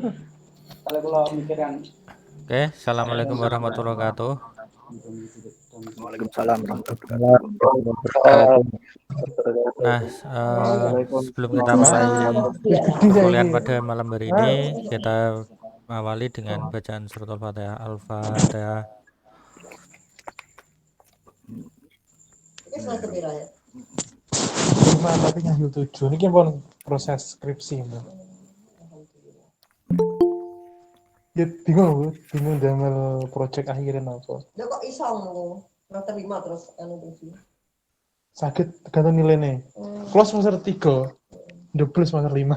Kalau kalau mikiran Oke, assalamualaikum warahmatullahi wabarakatuh. Waalaikumsalam warahmatullahi wabarakatuh. Nah, sebelum kita mulai perkuliahan pada malam hari ini, kita awali dengan bacaan surat Al-Fatihah. Al-Fatihah. Cuma tapi ngambil 7 ini pun proses skripsi Mbak. Ya bingung damel project akhirin apa. Ya kok iso ngono. Semester 5 terus anu terus. Sakit tergantung nilainya. Kalau semester 3 double semester 5.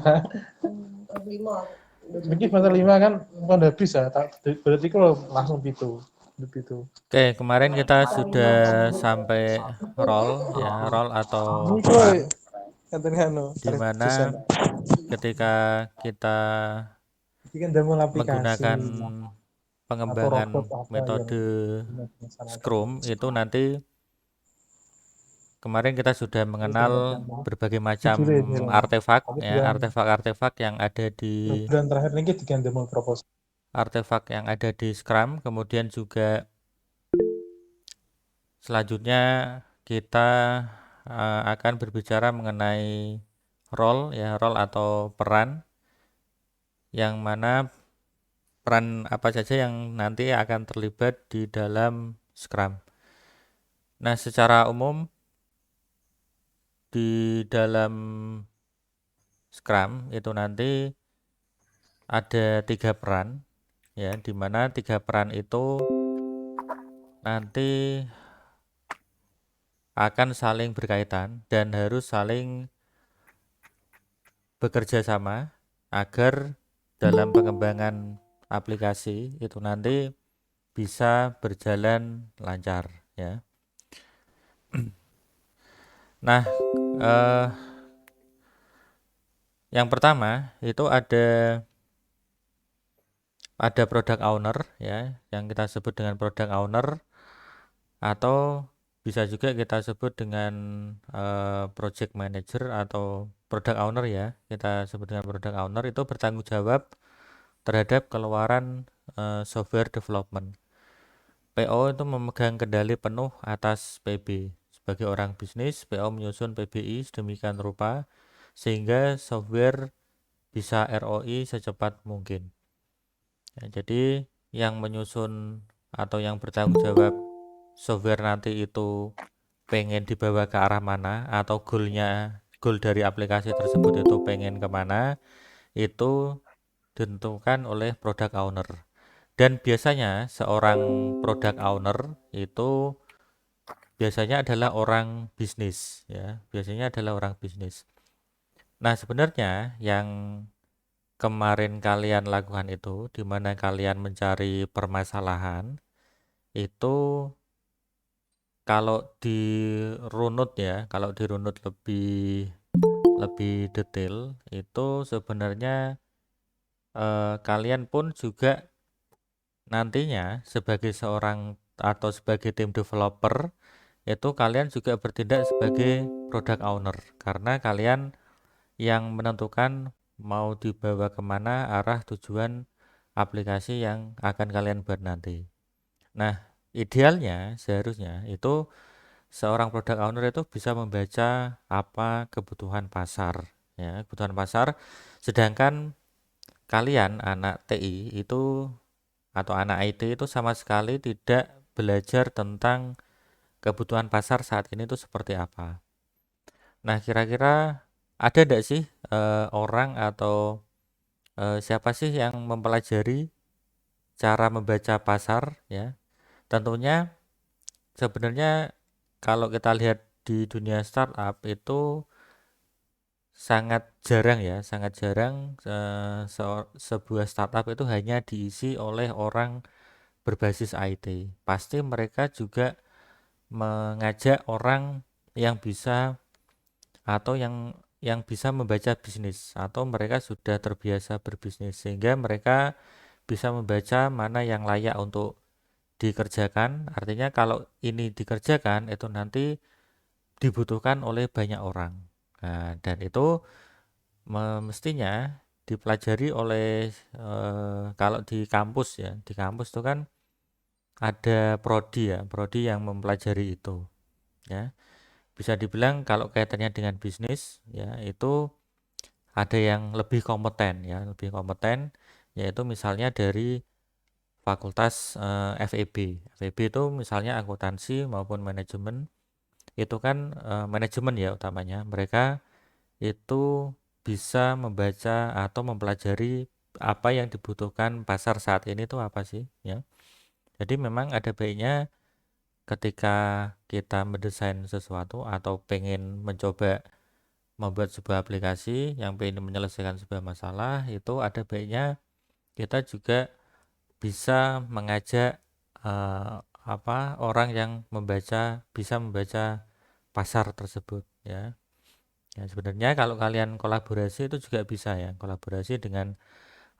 Semester 5. Mungkin semester 5 kan udah bisa, berarti kalau langsung itu. Oke, kemarin kita sudah sampai roll ya, roll atau peran, di mana ketika kita menggunakan pengembangan metode Scrum itu nanti kemarin kita sudah mengenal berbagai macam artefak ya, artefak-artefak yang ada di bulan terakhir ini kita demo proposal. Artefak yang ada di Scrum, kemudian juga selanjutnya kita akan berbicara mengenai role ya, role atau peran, yang mana peran apa saja yang nanti akan terlibat di dalam Scrum. Nah, secara umum di dalam Scrum itu nanti ada 3 peran ya, di mana 3 peran itu nanti akan saling berkaitan dan harus saling bekerja sama agar dalam pengembangan aplikasi itu nanti bisa berjalan lancar ya. Nah, yang pertama itu ada product owner ya, yang kita sebut dengan product owner, atau bisa juga kita sebut dengan project manager atau product owner ya. Kita sebut dengan product owner, itu bertanggung jawab terhadap keluaran software development. PO itu memegang kendali penuh atas PB. Sebagai orang bisnis, PO menyusun PBI sedemikian rupa sehingga software bisa ROI secepat mungkin. Ya, jadi yang menyusun atau yang bertanggung jawab software nanti itu pengen dibawa ke arah mana, atau goal dari aplikasi tersebut itu pengen kemana, itu ditentukan oleh product owner. Dan biasanya seorang product owner itu biasanya adalah orang bisnis ya, biasanya adalah orang bisnis. Nah, sebenarnya yang kemarin kalian lakukan itu, di mana kalian mencari permasalahan, itu kalau dirunut ya, kalau dirunut lebih detail, itu sebenarnya kalian pun juga nantinya sebagai seorang atau sebagai tim developer itu kalian juga bertindak sebagai product owner, karena kalian yang menentukan mau dibawa kemana arah tujuan aplikasi yang akan kalian buat nanti. Nah, idealnya seharusnya itu seorang product owner itu bisa membaca apa kebutuhan pasar ya, kebutuhan pasar, sedangkan kalian anak TI itu atau anak IT itu sama sekali tidak belajar tentang kebutuhan pasar saat ini itu seperti apa. Nah, kira-kira ada enggak sih orang atau siapa sih yang mempelajari cara membaca pasar ya? Tentunya sebenarnya kalau kita lihat di dunia startup itu sangat jarang ya, sangat jarang sebuah startup itu hanya diisi oleh orang berbasis IT. Pasti mereka juga mengajak orang yang bisa atau yang bisa membaca bisnis, atau mereka sudah terbiasa berbisnis sehingga mereka bisa membaca mana yang layak untuk dikerjakan. Artinya kalau ini dikerjakan itu nanti dibutuhkan oleh banyak orang. Nah, dan itu mestinya dipelajari oleh kalau di kampus ya, di kampus itu kan ada prodi ya, prodi yang mempelajari itu ya. Bisa dibilang kalau kaitannya dengan bisnis ya, itu ada yang lebih kompeten ya, lebih kompeten, yaitu misalnya dari fakultas FEB. FEB itu misalnya akuntansi maupun manajemen, itu kan manajemen ya utamanya. Mereka itu bisa membaca atau mempelajari apa yang dibutuhkan pasar saat ini itu apa sih ya. Jadi memang ada baiknya ketika kita mendesain sesuatu atau pengen mencoba membuat sebuah aplikasi yang pengen menyelesaikan sebuah masalah, itu ada baiknya kita juga bisa mengajak orang yang bisa membaca pasar tersebut ya. Ya sebenarnya kalau kalian kolaborasi itu juga bisa ya, kolaborasi dengan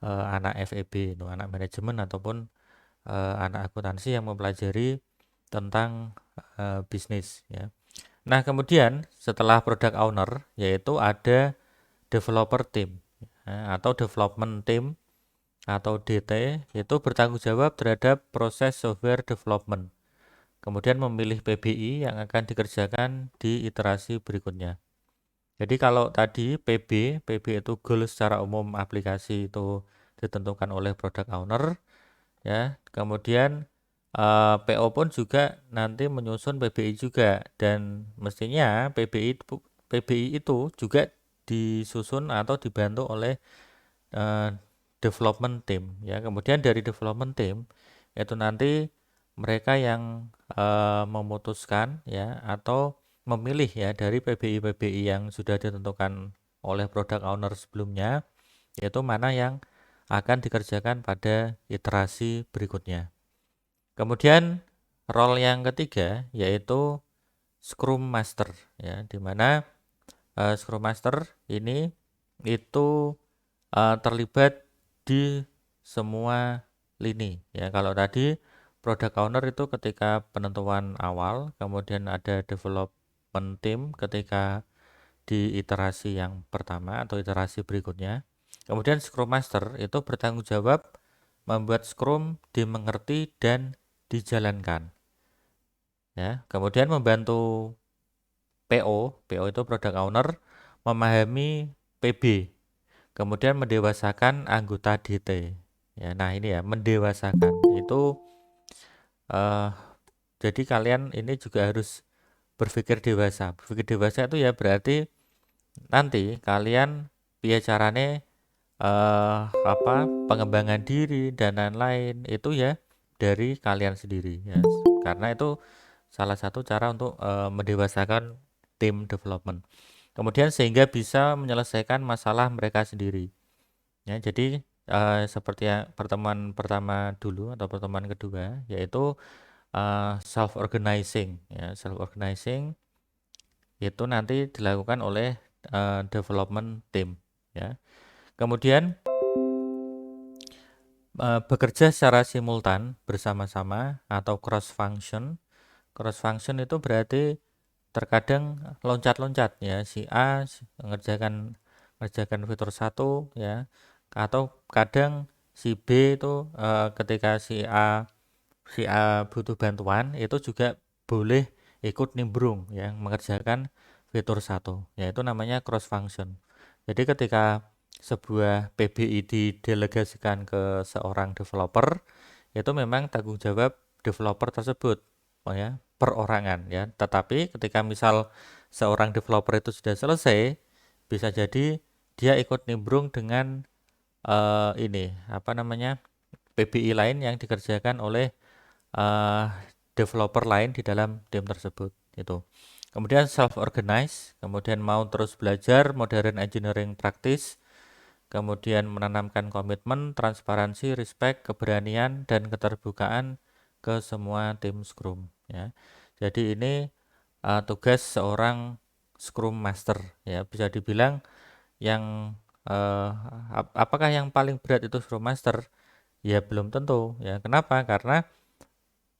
anak FEB itu, anak manajemen ataupun anak akuntansi yang mempelajari tentang bisnis ya. Nah, kemudian setelah product owner yaitu ada developer team ya, atau development team atau DT, itu bertanggung jawab terhadap proses software development. Kemudian memilih PBI yang akan dikerjakan di iterasi berikutnya. Jadi kalau tadi PB itu goal secara umum aplikasi itu ditentukan oleh product owner ya. Kemudian PO pun juga nanti menyusun PBI juga, dan mestinya PBI itu juga disusun atau dibantu oleh development team ya. Kemudian dari development team itu nanti mereka yang memutuskan ya atau memilih ya dari PBI yang sudah ditentukan oleh product owner sebelumnya, yaitu mana yang akan dikerjakan pada iterasi berikutnya. Kemudian role yang ketiga yaitu Scrum Master ya, di mana Scrum Master ini itu terlibat di semua lini ya. Kalau tadi product owner itu ketika penentuan awal, kemudian ada development team ketika di iterasi yang pertama atau iterasi berikutnya. Kemudian Scrum Master itu bertanggung jawab membuat Scrum dimengerti dan dijalankan. Ya, kemudian membantu PO itu product owner memahami PB. Kemudian mendewasakan anggota DT. Ya, nah ini ya, mendewasakan. Itu jadi kalian ini juga harus berpikir dewasa. Berpikir dewasa itu ya berarti nanti kalian piye carane pengembangan diri dan lain-lain itu ya dari kalian sendiri ya. Karena itu salah satu cara untuk mendewasakan tim development. Kemudian sehingga bisa menyelesaikan masalah mereka sendiri. Ya, jadi seperti pertemuan pertama dulu atau pertemuan kedua yaitu self organizing ya. Self organizing itu nanti dilakukan oleh development team ya. Kemudian bekerja secara simultan bersama-sama atau cross function. Cross function itu berarti terkadang loncat-loncat ya, si A mengerjakan fitur 1 ya, atau kadang si B itu ketika si A butuh bantuan itu juga boleh ikut nimbrung ya mengerjakan fitur 1 ya, itu namanya cross function. Jadi ketika sebuah PBI didelegasikan ke seorang developer, itu memang tanggung jawab developer tersebut ya, perorangan ya. Tetapi ketika misal seorang developer itu sudah selesai, bisa jadi dia ikut nimbrung dengan PBI lain yang dikerjakan oleh developer lain di dalam tim tersebut itu. Kemudian self organize, kemudian mau terus belajar modern engineering practice, kemudian menanamkan komitmen, transparansi, respect, keberanian dan keterbukaan ke semua tim Scrum ya. Jadi ini tugas seorang Scrum Master ya. Bisa dibilang yang apakah yang paling berat itu Scrum Master? Ya belum tentu ya. Kenapa? Karena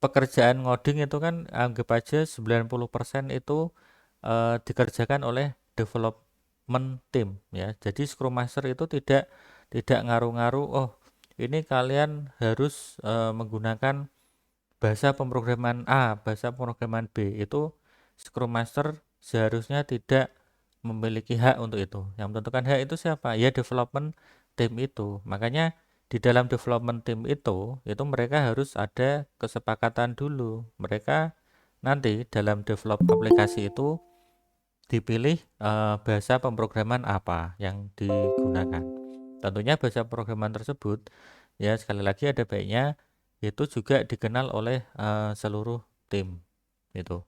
pekerjaan ngoding itu kan anggap aja 90% itu dikerjakan oleh development team ya. Jadi Scrum Master itu tidak tidak ngaruh-ngaruh, oh ini kalian harus menggunakan bahasa pemrograman A, bahasa pemrograman B. Itu Scrum Master seharusnya tidak memiliki hak untuk itu. Yang menentukan hak itu siapa? Ya development team itu. Makanya di dalam development team itu mereka harus ada kesepakatan dulu. Mereka nanti dalam develop aplikasi itu dipilih bahasa pemrograman apa yang digunakan. Tentunya bahasa pemrograman tersebut ya sekali lagi ada baiknya itu juga dikenal oleh seluruh tim itu.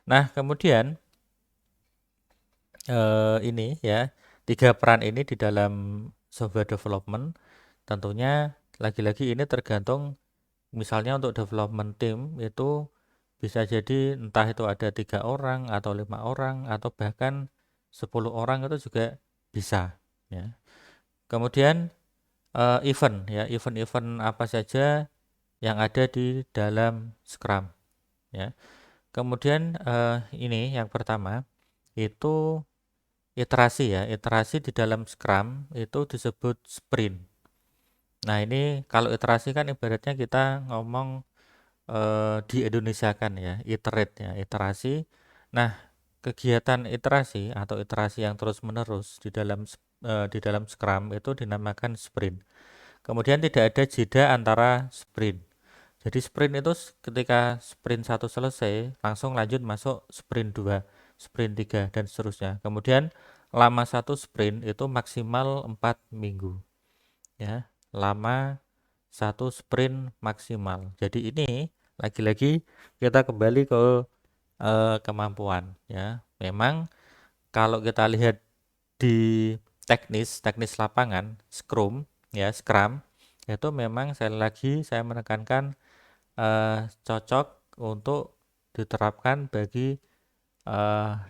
Nah, kemudian ini ya, 3 peran ini di dalam software development tentunya lagi-lagi ini tergantung misalnya untuk development team itu bisa jadi entah itu ada 3 orang atau 5 orang atau bahkan 10 orang itu juga bisa ya. Kemudian event ya, event-event apa saja yang ada di dalam Scrum ya. Kemudian ini yang pertama itu iterasi ya. Iterasi di dalam Scrum itu disebut sprint. Nah, ini kalau iterasi kan ibaratnya kita ngomong di Indonesia kan ya, iterate ya, iterasi. Nah, kegiatan iterasi atau iterasi yang terus-menerus di dalam Scrum itu dinamakan sprint. Kemudian tidak ada jeda antara sprint. Jadi sprint itu ketika sprint 1 selesai, langsung lanjut masuk sprint 2, sprint 3 dan seterusnya. Kemudian lama satu sprint itu maksimal 4 minggu. Ya, lama satu sprint maksimal. Jadi ini lagi-lagi kita kembali ke kemampuan ya. Memang kalau kita lihat di teknis lapangan Scrum ya, Scrum itu memang sekali lagi saya menekankan cocok untuk diterapkan bagi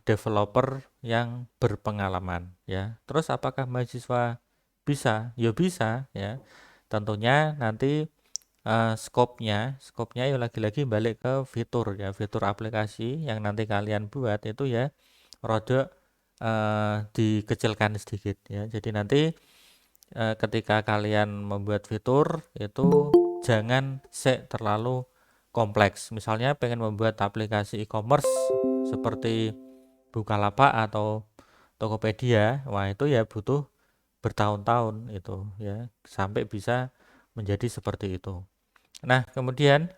developer yang berpengalaman ya. Terus apakah mahasiswa bisa? Ya bisa ya. Tentunya nanti skopnya ya lagi-lagi balik ke fitur ya, fitur aplikasi yang nanti kalian buat itu ya rodok dikecilkan sedikit ya. Jadi nanti ketika kalian membuat fitur itu jangan terlalu kompleks. Misalnya pengen membuat aplikasi e-commerce seperti Bukalapak atau Tokopedia, wah itu ya butuh bertahun-tahun itu ya sampai bisa menjadi seperti itu. Nah, kemudian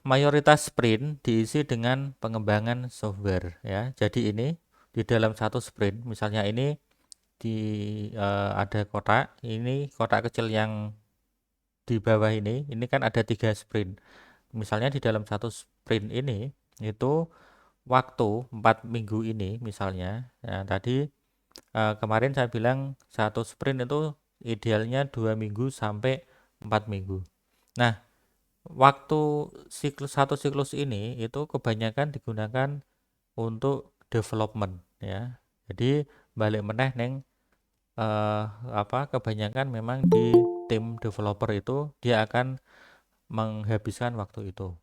mayoritas sprint diisi dengan pengembangan software ya. Jadi ini di dalam satu sprint, misalnya ini ada kotak, ini kotak kecil yang di bawah ini kan ada 3 sprint. Misalnya di dalam satu sprint ini itu waktu 4 minggu ini misalnya ya, tadi kemarin saya bilang satu sprint itu idealnya 2 minggu sampai 4 minggu. Nah, waktu satu siklus ini itu kebanyakan digunakan untuk development ya. Jadi balik meneh neng kebanyakan memang di tim developer itu dia akan menghabiskan waktu itu.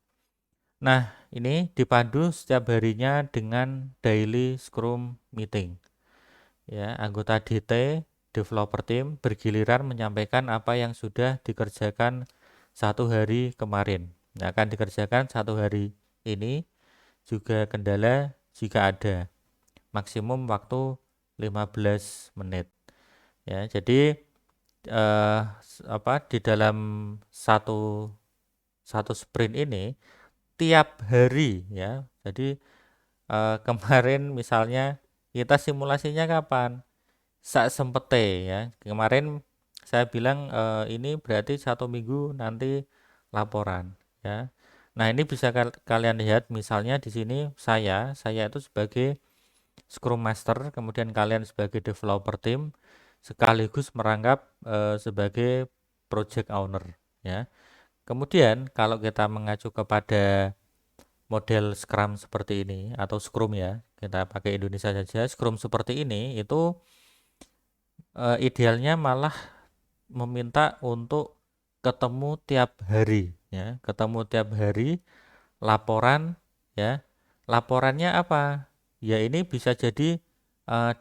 Nah, ini dipandu setiap harinya dengan daily Scrum meeting. Ya, anggota DT developer team bergiliran menyampaikan apa yang sudah dikerjakan satu hari kemarin. Nah, akan dikerjakan satu hari ini juga kendala jika ada. Maksimum waktu 15 menit. Ya, jadi di dalam satu sprint ini tiap hari ya. Jadi kemarin misalnya kita simulasinya kapan? Sak sempete ya. Kemarin saya bilang ini berarti 1 minggu nanti laporan ya. Nah, ini bisa kalian lihat misalnya di sini saya itu sebagai Scrum Master, kemudian kalian sebagai developer team sekaligus merangkap sebagai project owner ya. Kemudian kalau kita mengacu kepada model Scrum seperti ini atau Scrum ya, kita pakai Indonesia saja, Scrum seperti ini itu idealnya malah meminta untuk ketemu tiap hari ya, ketemu tiap hari laporan ya. Laporannya apa? Ya ini bisa jadi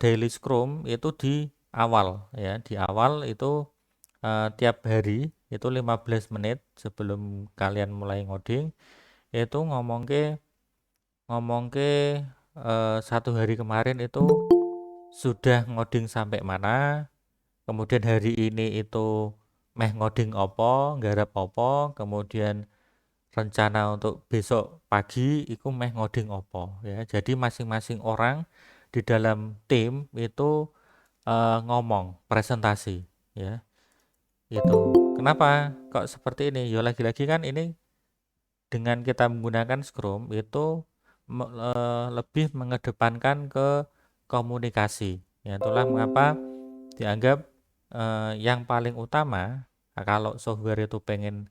daily Scrum itu di awal ya. Di awal itu tiap hari itu 15 menit sebelum kalian mulai ngoding itu ngomongke satu hari kemarin itu sudah ngoding sampai mana, kemudian hari ini itu meh ngoding opo, nggarap opo, kemudian rencana untuk besok pagi itu meh ngoding opo ya. Jadi masing-masing orang di dalam tim itu ngomong presentasi ya. Itu. Kenapa kok seperti ini? Ya lagi-lagi kan ini dengan kita menggunakan Scrum itu lebih mengedepankan ke komunikasi. Ya, itulah mengapa dianggap yang paling utama kalau software itu pengen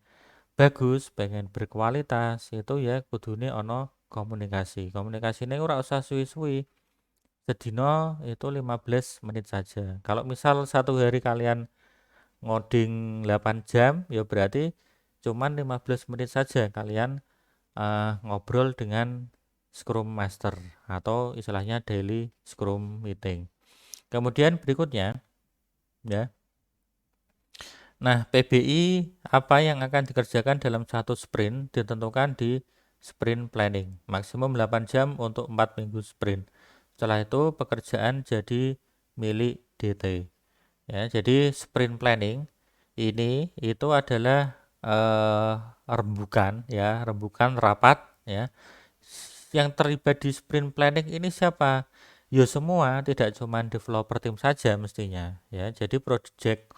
bagus, pengen berkualitas itu ya kudune ono komunikasi. Komunikasi ini ora usah suwi-suwi. Sedino itu 15 menit saja. Kalau misal satu hari kalian ngoding 8 jam ya berarti cuman 15 menit saja kalian ngobrol dengan Scrum Master atau istilahnya daily Scrum meeting. Kemudian berikutnya ya. Nah, PBI apa yang akan dikerjakan dalam satu sprint ditentukan di sprint planning. Maksimum 8 jam untuk 4 minggu sprint. Setelah itu pekerjaan jadi milik DT. Ya, jadi sprint planning ini itu adalah rembukan rapat ya. Yang terlibat di sprint planning ini siapa? Ya semua, tidak cuma developer tim saja mestinya ya. Jadi project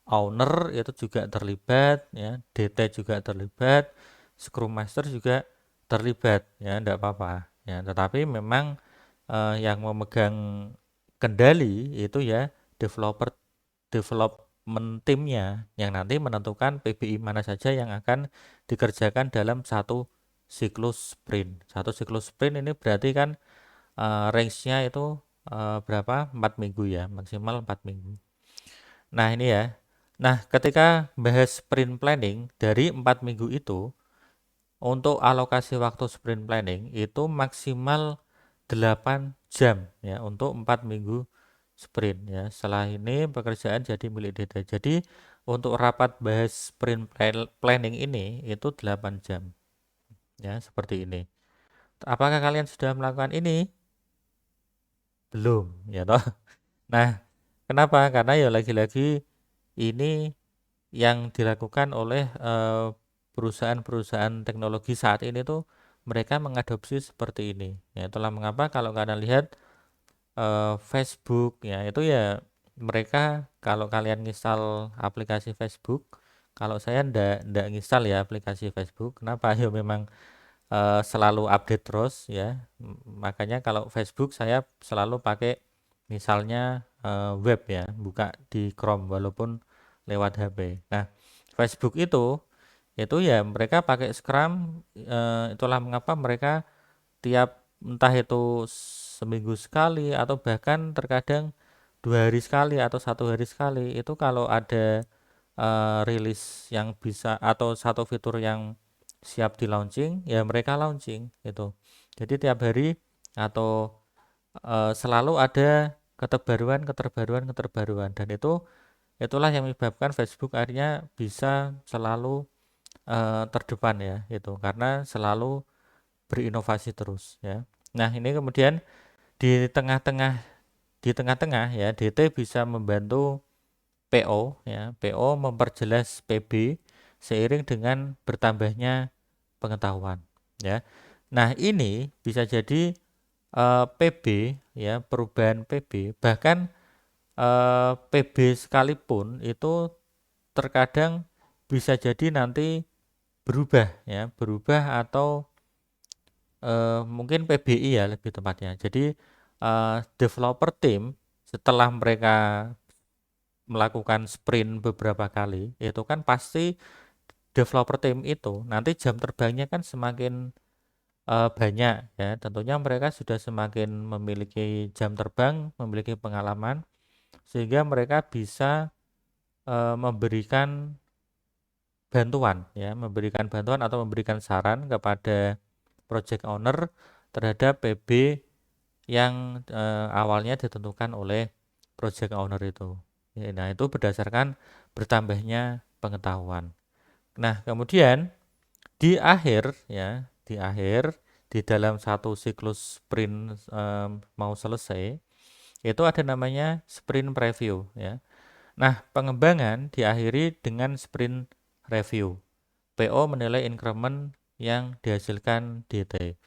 owner itu juga terlibat ya, DT juga terlibat, Scrum Master juga terlibat ya, enggak apa-apa ya. Tetapi memang yang memegang kendali itu ya development timnya yang nanti menentukan PBI mana saja yang akan dikerjakan dalam satu siklus sprint. Satu siklus sprint ini berarti kan range-nya itu berapa? 4 minggu ya, maksimal 4 minggu. Nah, ini ya. Nah, ketika bahas sprint planning dari 4 minggu itu untuk alokasi waktu sprint planning itu maksimal 8 jam ya untuk 4 minggu sprint ya. Setelah ini pekerjaan jadi milik DT. Jadi untuk rapat bahas sprint planning ini itu 8 jam. Ya, seperti ini. Apakah kalian sudah melakukan ini? Belum, ya toh. Nah, kenapa? Karena ya lagi-lagi ini yang dilakukan oleh perusahaan-perusahaan teknologi saat ini tuh mereka mengadopsi seperti ini. Ya, itulah mengapa kalau kalian lihat Facebook ya itu ya mereka kalau kalian nginstal aplikasi Facebook, kalau saya ndak nginstal ya aplikasi Facebook. Kenapa? Ya memang selalu update terus ya. Makanya kalau Facebook saya selalu pakai misalnya web ya, buka di Chrome walaupun lewat HP. Nah, Facebook itu ya mereka pakai Scrum, itulah mengapa mereka tiap entah itu seminggu sekali atau bahkan terkadang 2 hari sekali atau 1 hari sekali itu kalau ada rilis yang bisa atau satu fitur yang siap di launching ya mereka launching gitu. Jadi tiap hari atau selalu ada keterbaruan dan itulah yang menyebabkan Facebook akhirnya bisa selalu terdepan ya itu karena selalu berinovasi terus ya. Nah, ini kemudian di tengah-tengah ya DT bisa membantu PO ya. PO memperjelas PB seiring dengan bertambahnya pengetahuan ya. Nah, ini bisa jadi PB ya, perubahan PB bahkan PB sekalipun itu terkadang bisa jadi nanti berubah atau mungkin PBI ya lebih tepatnya. Jadi developer team setelah mereka melakukan sprint beberapa kali itu kan pasti developer team itu nanti jam terbangnya kan semakin banyak ya. Tentunya mereka sudah semakin memiliki jam terbang, memiliki pengalaman sehingga mereka bisa memberikan bantuan atau memberikan saran kepada project owner terhadap PB yang awalnya ditentukan oleh project owner itu. Ya, nah, itu berdasarkan bertambahnya pengetahuan. Nah, kemudian di akhir di dalam satu siklus sprint mau selesai, itu ada namanya sprint preview ya. Nah, pengembangan diakhiri dengan sprint review. PO menilai increment yang dihasilkan DT.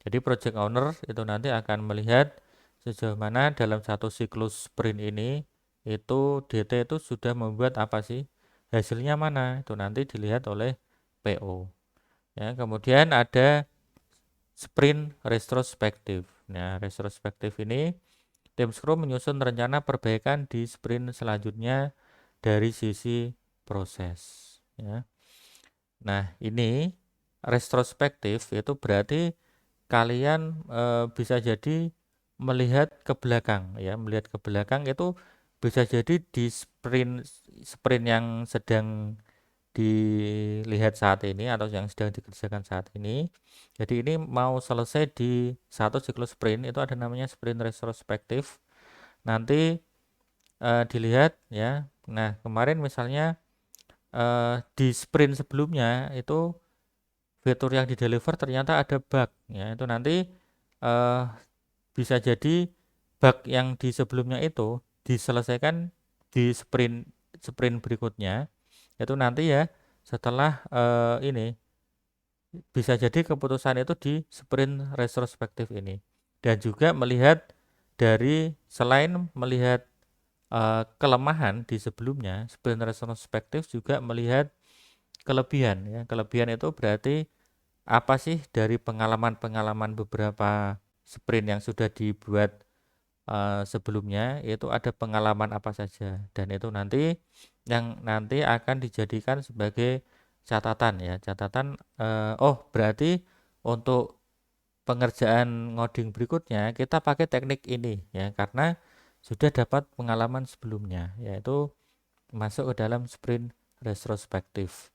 Jadi project owner itu nanti akan melihat sejauh mana dalam satu siklus sprint ini itu DT itu sudah membuat apa sih, hasilnya mana, itu nanti dilihat oleh PO. Ya, kemudian ada sprint retrospektif. Nah, retrospektif ini tim Scrum menyusun rencana perbaikan di sprint selanjutnya dari sisi proses. Ya. Nah, ini retrospektif itu berarti kalian bisa jadi melihat ke belakang ya, melihat ke belakang itu bisa jadi di sprint yang sedang dilihat saat ini atau yang sedang dikerjakan saat ini. Jadi ini mau selesai di satu siklus sprint, itu ada namanya sprint retrospektif. Nanti dilihat ya. Nah, kemarin misalnya di sprint sebelumnya itu fitur yang di-deliver ternyata ada bug ya. Itu nanti bisa jadi bug yang di sebelumnya itu diselesaikan di sprint berikutnya. Itu nanti ya setelah ini bisa jadi keputusan itu di sprint retrospektif ini. Dan juga melihat dari selain melihat kelemahan di sebelumnya, sprint retrospektif juga melihat kelebihan ya. Kelebihan itu berarti apa sih dari pengalaman-pengalaman beberapa sprint yang sudah dibuat sebelumnya, itu ada pengalaman apa saja, dan itu nanti yang nanti akan dijadikan sebagai catatan ya, catatan oh berarti untuk pengerjaan ngoding berikutnya kita pakai teknik ini ya, karena sudah dapat pengalaman sebelumnya, yaitu masuk ke dalam sprint retrospektif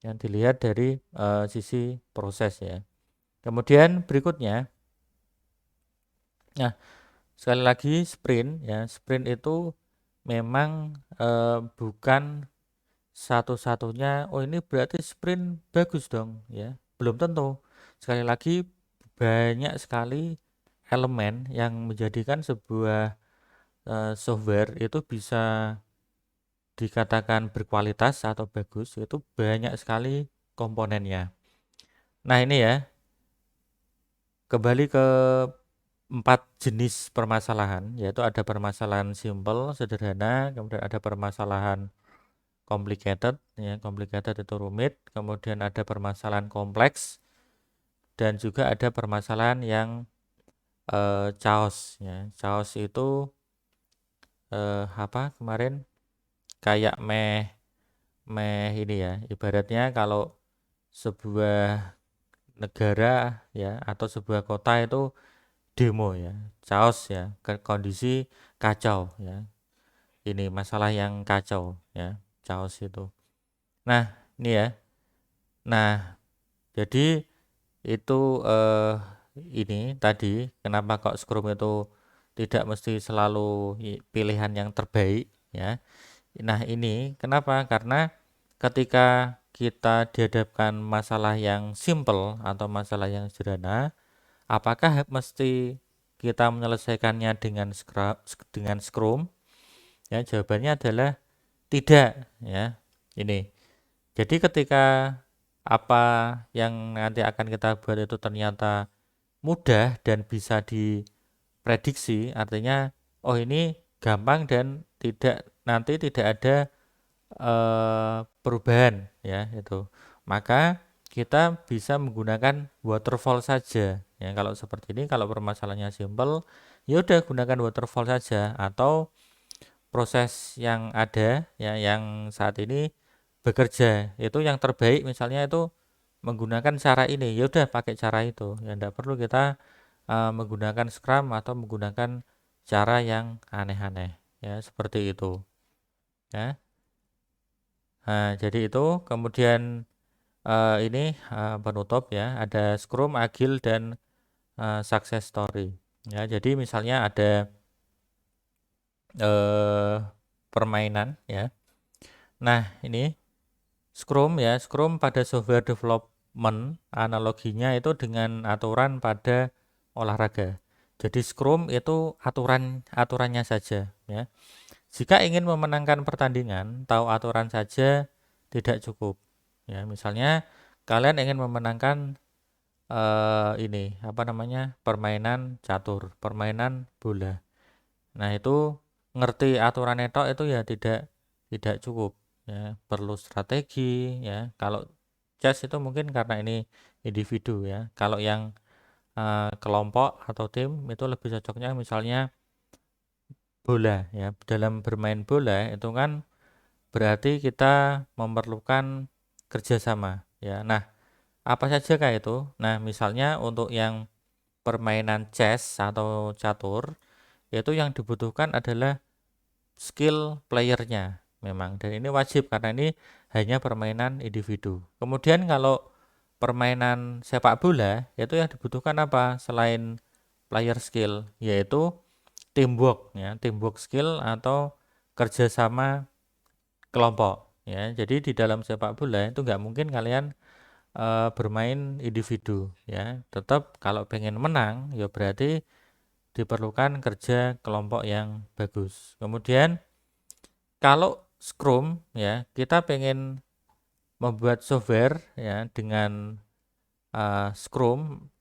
yang dilihat dari sisi proses ya. Kemudian berikutnya, nah sekali lagi sprint ya, sprint itu memang bukan satu-satunya, oh ini berarti sprint bagus dong ya, belum tentu. Sekali lagi banyak sekali elemen yang menjadikan sebuah software itu bisa dikatakan berkualitas atau bagus, itu banyak sekali komponennya. Nah ini ya, kembali ke 4 jenis permasalahan, yaitu ada permasalahan simple, sederhana, kemudian ada permasalahan complicated, ya, complicated itu rumit, kemudian ada permasalahan kompleks, dan juga ada permasalahan yang chaos, ya. Chaos itu apa kemarin kayak meh ini ya, ibaratnya kalau sebuah negara ya atau sebuah kota itu demo ya, chaos ya, kondisi kacau ya, ini masalah yang kacau ya, chaos itu. Nah ini ya, nah jadi itu ini tadi kenapa kok Scrum itu tidak mesti selalu pilihan yang terbaik ya. Nah ini kenapa, karena ketika kita dihadapkan masalah yang simple atau masalah yang sederhana, apakah mesti kita menyelesaikannya dengan Scrum? Ya, jawabannya adalah tidak ya. Ini. Jadi ketika apa yang nanti akan kita buat itu ternyata mudah dan bisa diprediksi, artinya oh ini gampang dan nanti tidak ada perubahan ya itu. Maka kita bisa menggunakan waterfall saja. Ya, kalau seperti ini, kalau permasalahannya simple, ya udah gunakan waterfall saja, atau proses yang ada ya yang saat ini bekerja itu yang terbaik misalnya itu menggunakan cara ini, ya udah pakai cara itu. Ya tidak perlu kita menggunakan Scrum atau menggunakan cara yang aneh-aneh ya, seperti itu. Ya. Nah, jadi itu kemudian ini penutup ya, ada Scrum, Agile, dan Success Story. Ya, jadi misalnya ada permainan ya. Nah, ini Scrum ya, Scrum pada software development analoginya itu dengan aturan pada olahraga. Jadi Scrum itu aturannya saja ya. Jika ingin memenangkan pertandingan, tahu aturan saja tidak cukup. Ya, misalnya kalian ingin memenangkan ini permainan catur, permainan bola. Nah, itu ngerti aturan itu ya tidak cukup ya, perlu strategi ya. Kalau chess itu mungkin karena ini individu ya. Kalau yang kelompok atau tim itu lebih cocoknya misalnya bola ya. Dalam bermain bola itu kan berarti kita memerlukan kerjasama ya. Nah, apa saja kah itu? Nah, misalnya untuk yang permainan chess atau catur itu yang dibutuhkan adalah skill playernya memang, dan ini wajib karena ini hanya permainan individu. Kemudian kalau permainan sepak bola itu yang dibutuhkan apa selain player skill, yaitu teamwork ya, teamwork skill atau kerjasama kelompok ya. Jadi di dalam sepak bola itu nggak mungkin kalian bermain individu ya. Tetap kalau pengen menang ya berarti diperlukan kerja kelompok yang bagus. Kemudian kalau Scrum ya, kita pengen membuat software ya dengan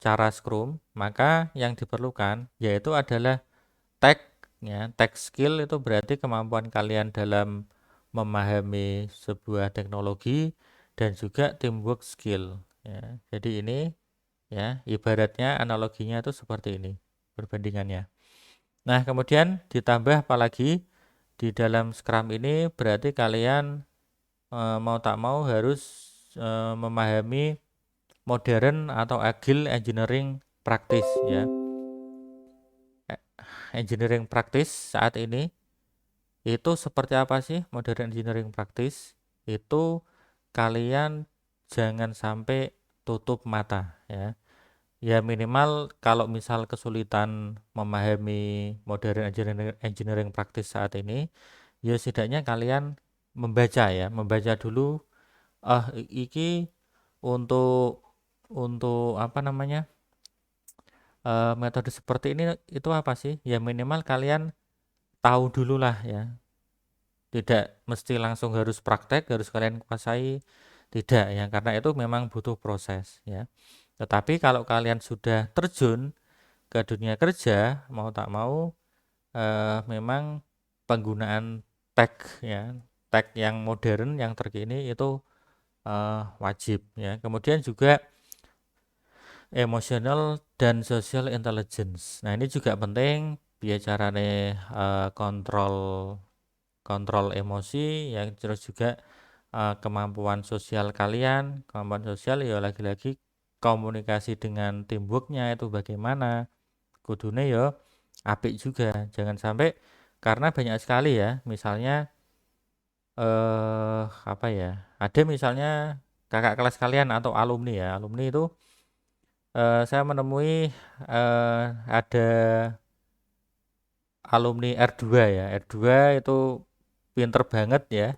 cara Scrum, maka yang diperlukan yaitu adalah tech ya. Tech skill itu berarti kemampuan kalian dalam memahami sebuah teknologi dan juga teamwork skill ya. Jadi ini ya, ibaratnya analoginya itu seperti ini perbandingannya. Nah, kemudian ditambah apalagi di dalam Scrum ini berarti kalian mau tak mau harus memahami modern atau agile engineering practice ya. Engineering practice saat ini itu seperti apa sih modern engineering practice? Itu kalian jangan sampai tutup mata ya. Ya minimal kalau misal kesulitan memahami modern engineering practice saat ini, ya setidaknya kalian membaca dulu iki untuk metode seperti ini itu apa sih? Ya minimal kalian tahu dulu lah ya. Tidak mesti langsung harus praktek, harus kalian kuasai, tidak ya, karena itu memang butuh proses ya. Tetapi kalau kalian sudah terjun ke dunia kerja, mau tak mau memang penggunaan tech ya, tech yang modern, yang terkini itu wajib ya. Kemudian juga emotional dan social intelligence. Nah, ini juga penting biar carane kontrol emosi ya, terus juga kemampuan sosial kalian. Kemampuan sosial ya lagi-lagi komunikasi dengan teamworknya itu bagaimana, kudune ya apik juga, jangan sampai karena banyak sekali ya misalnya ada misalnya kakak kelas kalian atau alumni itu saya menemui ada alumni R2 ya, R2 itu pinter banget ya,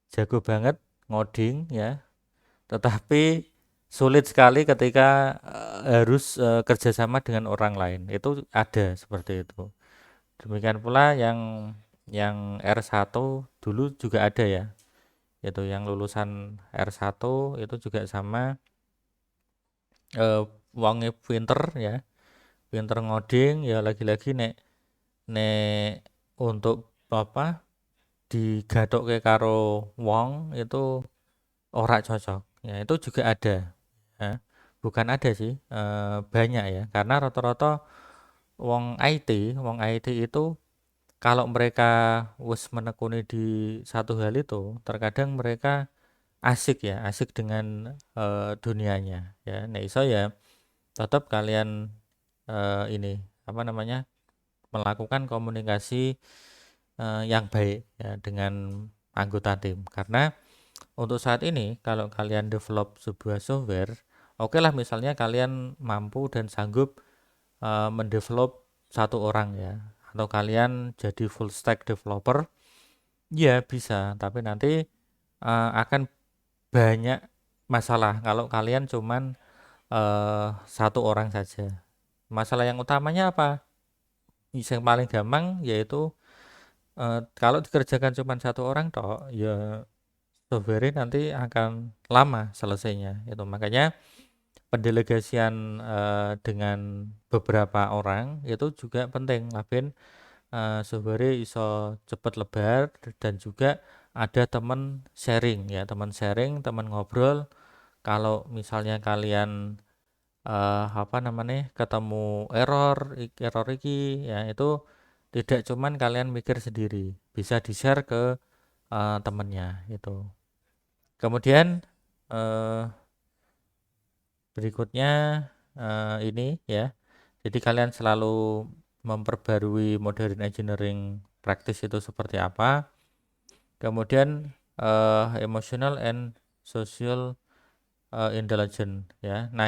jago banget ngoding ya, tetapi sulit sekali ketika harus kerjasama dengan orang lain. Itu ada seperti itu. Demikian pula yang R1 dulu juga ada ya. Itu yang lulusan R1 itu juga sama, wonge pinter ya. Pinter ngoding ya, lagi-lagi nek untuk digathukke karo wong itu ora cocok. Ya, itu juga ada. Ya. Bukan ada sih, banyak ya. Karena rata-rata wong IT itu kalau mereka wis menekuni di satu hal itu, terkadang mereka asik dengan dunianya ya. Nek iso ya tetap kalian ini melakukan komunikasi yang baik ya dengan anggota tim. Karena untuk saat ini kalau kalian develop sebuah software, oke lah misalnya kalian mampu dan sanggup mendevelop satu orang ya, atau kalian jadi full stack developer, ya bisa, tapi nanti akan banyak masalah kalau kalian cuman satu orang saja. Masalah yang utamanya apa? Yang paling gampang yaitu kalau dikerjakan cuma satu orang toh, ya software nanti akan lama selesainya. Itu makanya pendelegasian dengan beberapa orang itu juga penting. Laben software iso cepet lebar dan juga ada teman sharing ya, teman ngobrol. Kalau misalnya kalian apa namanya ketemu error iki ya, itu tidak cuman kalian mikir sendiri, bisa di-share ke temennya itu. Kemudian berikutnya ini ya, jadi kalian selalu memperbarui modern engineering practice itu seperti apa. Kemudian emotional and social intelligence ya. Nah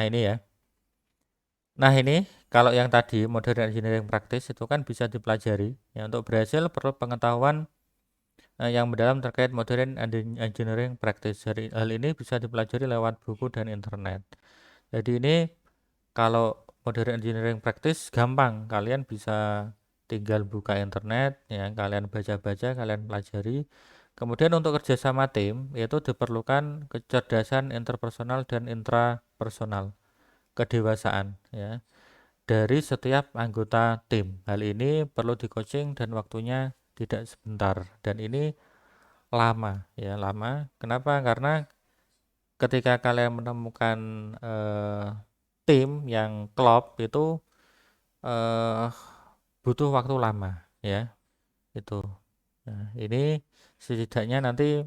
ini kalau yang tadi modern engineering practice itu kan bisa dipelajari ya. Untuk berhasil perlu pengetahuan yang mendalam terkait modern engineering practice. Jadi hal ini bisa dipelajari lewat buku dan internet. Jadi ini kalau modern engineering practice gampang, kalian bisa tinggal buka internet ya, kalian baca-baca, kalian pelajari. Kemudian untuk kerjasama tim itu diperlukan kecerdasan interpersonal dan intrapersonal, kedewasaan ya dari setiap anggota tim. Hal ini perlu di-coaching dan waktunya tidak sebentar, dan ini lama ya, lama. Kenapa? Karena ketika kalian menemukan tim yang klop itu butuh waktu lama ya itu. Nah, ini setidaknya nanti,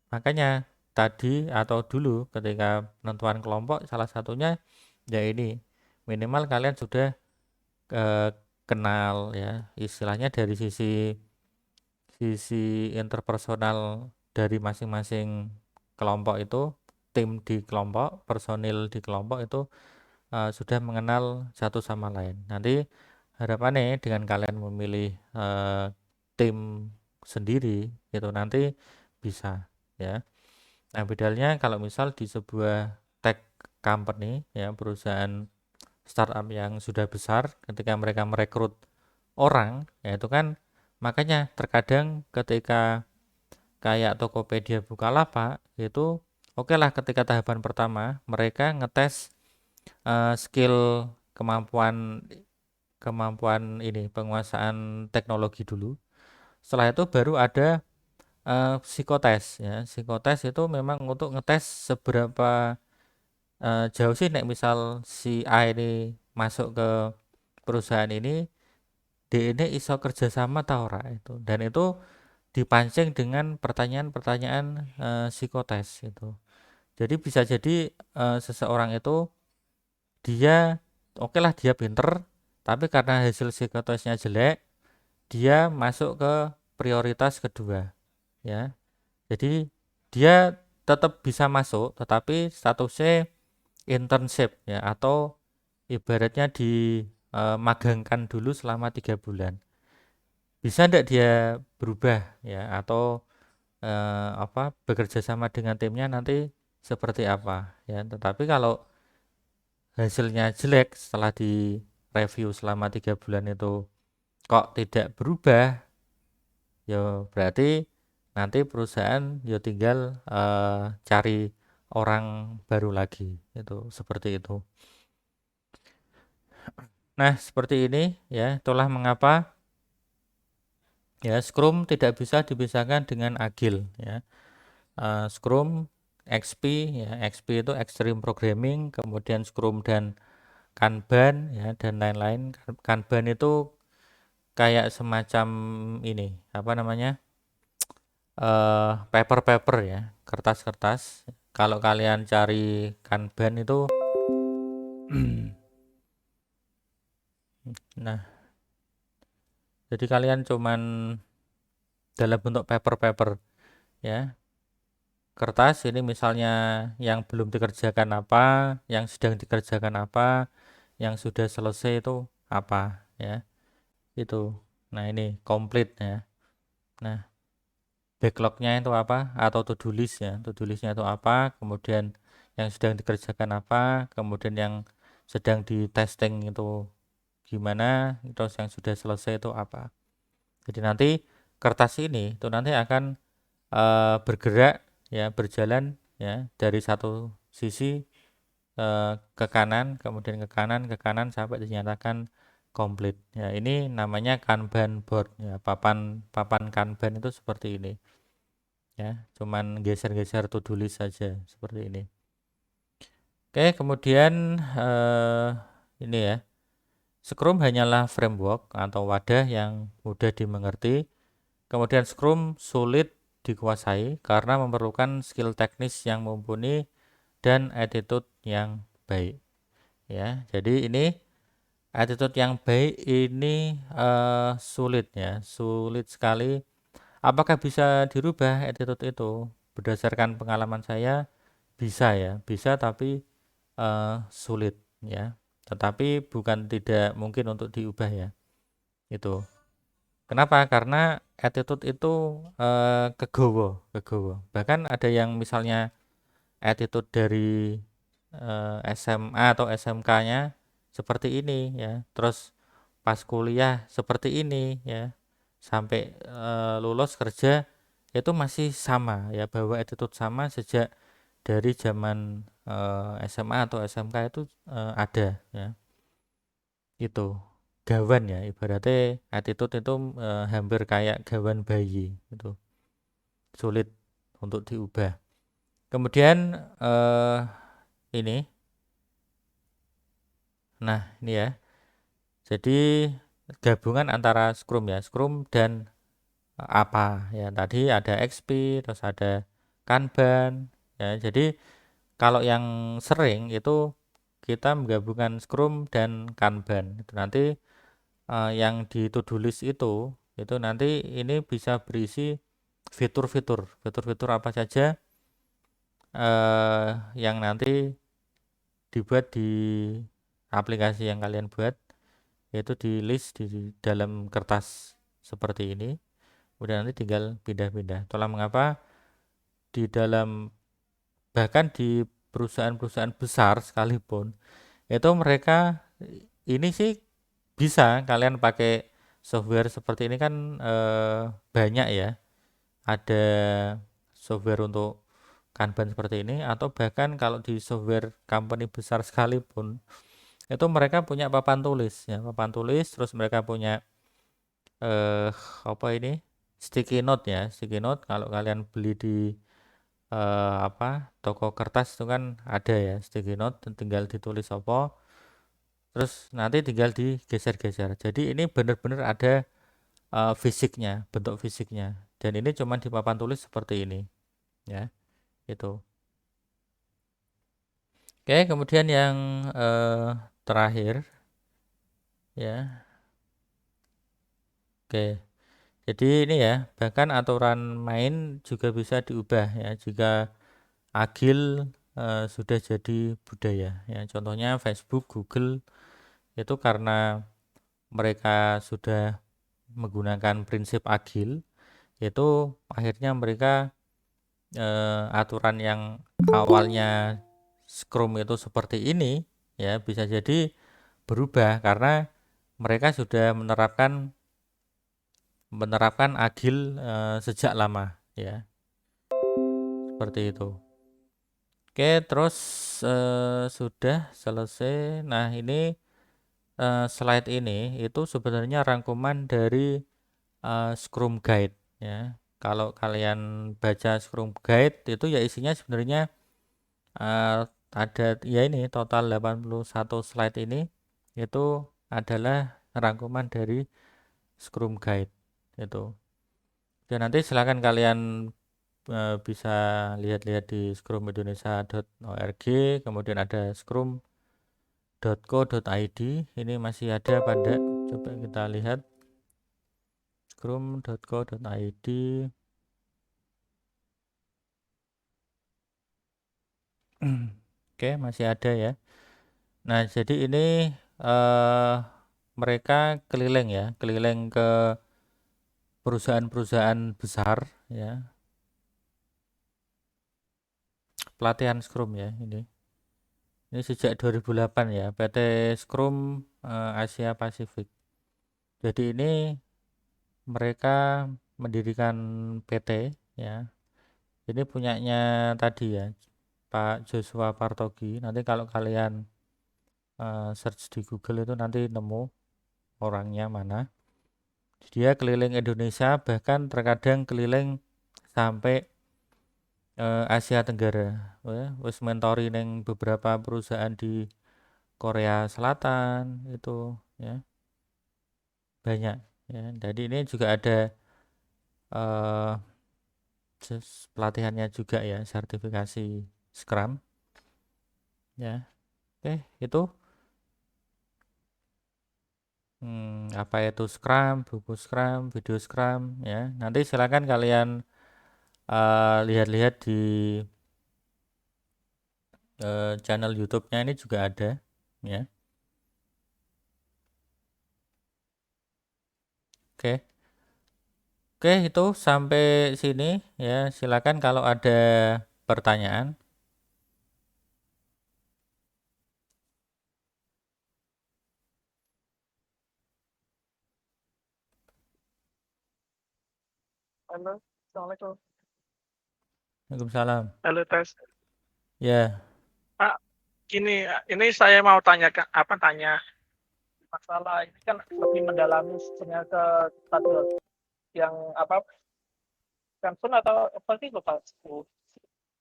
makanya tadi atau dulu ketika penentuan kelompok salah satunya ya ini, minimal kalian sudah kenal ya istilahnya dari sisi interpersonal dari masing-masing kelompok itu, tim di kelompok, personil di kelompok itu sudah mengenal satu sama lain. Nanti harapannya dengan kalian memilih tim sendiri itu nanti bisa ya. Nah bedanya kalau misal di sebuah tech company ya, perusahaan startup yang sudah besar, ketika mereka merekrut orang ya itu kan, makanya terkadang ketika kayak Tokopedia, Bukalapak itu oke lah, ketika tahapan pertama mereka ngetes skill, kemampuan ini penguasaan teknologi dulu. Setelah itu baru ada psikotes ya. Psikotes itu memang untuk ngetes seberapa jauh sih nek misal si A ini masuk ke perusahaan ini, D ini iso kerjasama tau ora itu. Dan itu dipancing dengan pertanyaan-pertanyaan psikotes itu. Jadi bisa jadi seseorang itu dia oke lah dia pinter, tapi karena hasil psikotesnya jelek, dia masuk ke prioritas kedua ya. Jadi dia tetap bisa masuk, tetapi statusnya internship ya, atau ibaratnya dimagangkan dulu selama 3 bulan. Bisa enggak dia berubah ya, atau bekerja sama dengan timnya nanti seperti apa ya. Tetapi kalau hasilnya jelek setelah di review selama 3 bulan itu kok tidak berubah, ya berarti nanti perusahaan ya tinggal cari orang baru lagi, itu seperti itu. Nah seperti ini ya, itulah mengapa ya Scrum tidak bisa dipisahkan dengan Agile ya. Scrum, XP ya, XP itu Extreme Programming, kemudian Scrum dan Kanban ya, dan lain-lain. Kanban itu kayak semacam ini apa namanya, paper ya, kertas-kertas. Kalau kalian cari Kanban itu nah jadi kalian cuman dalam bentuk paper ya, kertas ini misalnya yang belum dikerjakan apa, yang sedang dikerjakan apa, yang sudah selesai itu apa ya, itu Nah, ini complete ya. Nah, backlognya itu apa, atau to-do list ya, to-do listnya itu apa, kemudian yang sedang dikerjakan apa, kemudian yang sedang di testing itu gimana, terus yang sudah selesai itu apa. Jadi nanti kertas ini itu nanti akan bergerak ya, berjalan ya dari satu sisi ke kanan, kemudian ke kanan, ke kanan sampai dinyatakan komplit. Ya, ini namanya Kanban board ya, papan Kanban itu seperti ini. Ya, cuman geser-geser to do list saja seperti ini. Oke, kemudian ini ya. Scrum hanyalah framework atau wadah yang mudah dimengerti. Kemudian Scrum sulit dikuasai karena memerlukan skill teknis yang mumpuni dan attitude yang baik. Ya, jadi ini attitude yang baik ini sulit ya, sulit sekali. Apakah bisa dirubah attitude itu? Berdasarkan pengalaman saya bisa ya, bisa tapi sulit ya. Tetapi bukan tidak mungkin untuk diubah ya. Itu. Kenapa? Karena attitude itu kegowo, kegowo. Bahkan ada yang misalnya attitude dari SMA atau SMK-nya seperti ini ya. Terus pas kuliah seperti ini ya. Sampai lulus kerja itu masih sama ya, bahwa attitude sama sejak dari zaman SMA atau SMK itu ada ya. Itu gawan ya, ibaratnya attitude itu hampir kayak gawan bayi itu, sulit untuk diubah. Kemudian ini, nah ini ya, jadi gabungan antara Scrum ya, Scrum dan apa ya, tadi ada XP, terus ada Kanban ya. Jadi kalau yang sering itu kita menggabungkan Scrum dan Kanban itu nanti yang di to do list itu nanti ini bisa berisi fitur-fitur apa saja yang nanti dibuat di aplikasi yang kalian buat, yaitu di list di dalam kertas seperti ini. Kemudian nanti tinggal pindah-pindah. Itulah mengapa di dalam, bahkan di perusahaan-perusahaan besar sekalipun itu mereka ini sih bisa kalian pakai software seperti ini kan banyak ya. Ada software untuk Kanban seperti ini, atau bahkan kalau di software company besar sekalipun itu mereka punya papan tulis ya, papan tulis, terus mereka punya apa ini, sticky note ya, sticky note. Kalau kalian beli di apa, toko kertas itu kan ada ya sticky note, tinggal ditulis apa, terus nanti tinggal digeser-geser. Jadi ini benar-benar ada fisiknya, bentuk fisiknya, dan ini cuma di papan tulis seperti ini ya, itu. Oke, kemudian yang terakhir ya. Oke, jadi ini ya, bahkan aturan main juga bisa diubah ya jika agil sudah jadi budaya ya. Contohnya Facebook, Google itu karena mereka sudah menggunakan prinsip agil, itu akhirnya mereka aturan yang awalnya Scrum itu seperti ini ya, bisa jadi berubah karena mereka sudah menerapkan agil sejak lama ya, seperti itu. Oke, terus sudah selesai. Nah, ini slide ini itu sebenarnya rangkuman dari Scrum Guide ya. Kalau kalian baca Scrum Guide itu ya isinya sebenarnya ada ya, ini total 81 slide ini itu adalah rangkuman dari Scrum Guide itu. Dan nanti silakan kalian bisa lihat-lihat di scrumindonesia.org, kemudian ada scrum.co.id, ini masih ada apa enggak, coba kita lihat scrum.co.id. Oke, masih ada ya. Nah, jadi ini mereka keliling ya, keliling ke perusahaan-perusahaan besar ya, pelatihan Scrum ya ini. Ini sejak 2008 ya, PT Scrum Asia Pasifik. Jadi ini mereka mendirikan PT ya. Ini punyanya tadi ya, Pak Joshua Partogi. Nanti kalau kalian search di Google itu nanti nemu orangnya mana. Dia keliling Indonesia, bahkan terkadang keliling sampai Asia Tenggara. Ya, wis mentori neng beberapa perusahaan di Korea Selatan itu ya. Banyak ya. Jadi ini juga ada eh, pelatihannya juga ya, sertifikasi Scrum ya. Oke, itu apa itu Scrum, buku Scrum, video Scrum ya. Nanti silakan kalian lihat-lihat di channel YouTube-nya ini juga ada ya. Oke. Oke, itu sampai sini ya. Silakan kalau ada pertanyaan. Halo, Assalamualaikum. Waalaikumsalam. Halo, tes. Ya. Pak, gini, ini saya mau tanya masalah ini kan lebih mendalami sebenarnya ke tadi yang apa Samsung atau apa sih lupa.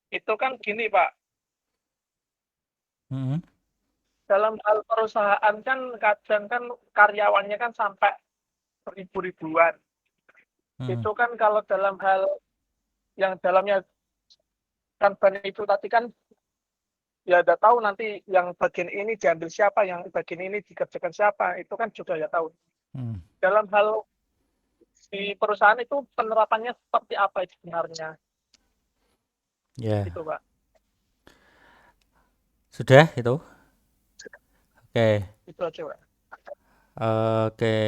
Itu kan gini, Pak. Mhm. Dalam hal perusahaan kan kadang kan karyawannya kan sampai ribu-ribuan. Itu kan kalau dalam hal yang dalamnya kan ban itu tadi kan ya udah tahu nanti yang bagian ini diambil siapa, yang bagian ini dikerjakan siapa, itu kan juga ya tahu. Dalam hal di perusahaan itu penerapannya seperti apa sebenarnya? Ya. Itu, Pak. Sudah itu? Oke. Itu aja, Pak. Oke.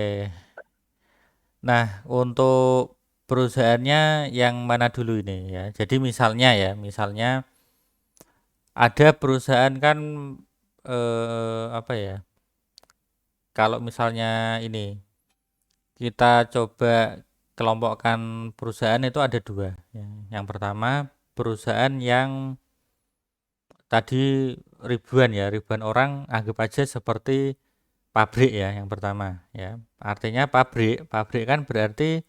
Nah, untuk perusahaannya yang mana dulu ini ya. Jadi misalnya ada perusahaan kan apa ya? Kalau misalnya ini kita coba kelompokkan perusahaan itu ada dua ya. Yang pertama perusahaan yang tadi ribuan orang, anggap aja seperti pabrik ya yang pertama ya. Artinya pabrik kan berarti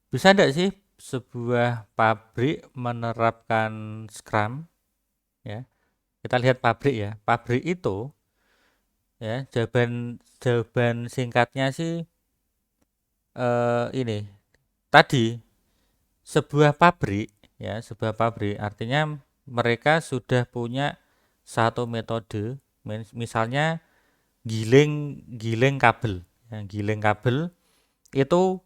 bisa enggak sih sebuah pabrik menerapkan Scrum ya. Kita lihat pabrik ya. Pabrik itu ya, jawaban singkatnya sih ini tadi sebuah pabrik ya, sebuah pabrik artinya mereka sudah punya satu metode, misalnya giling kabel ya, giling kabel itu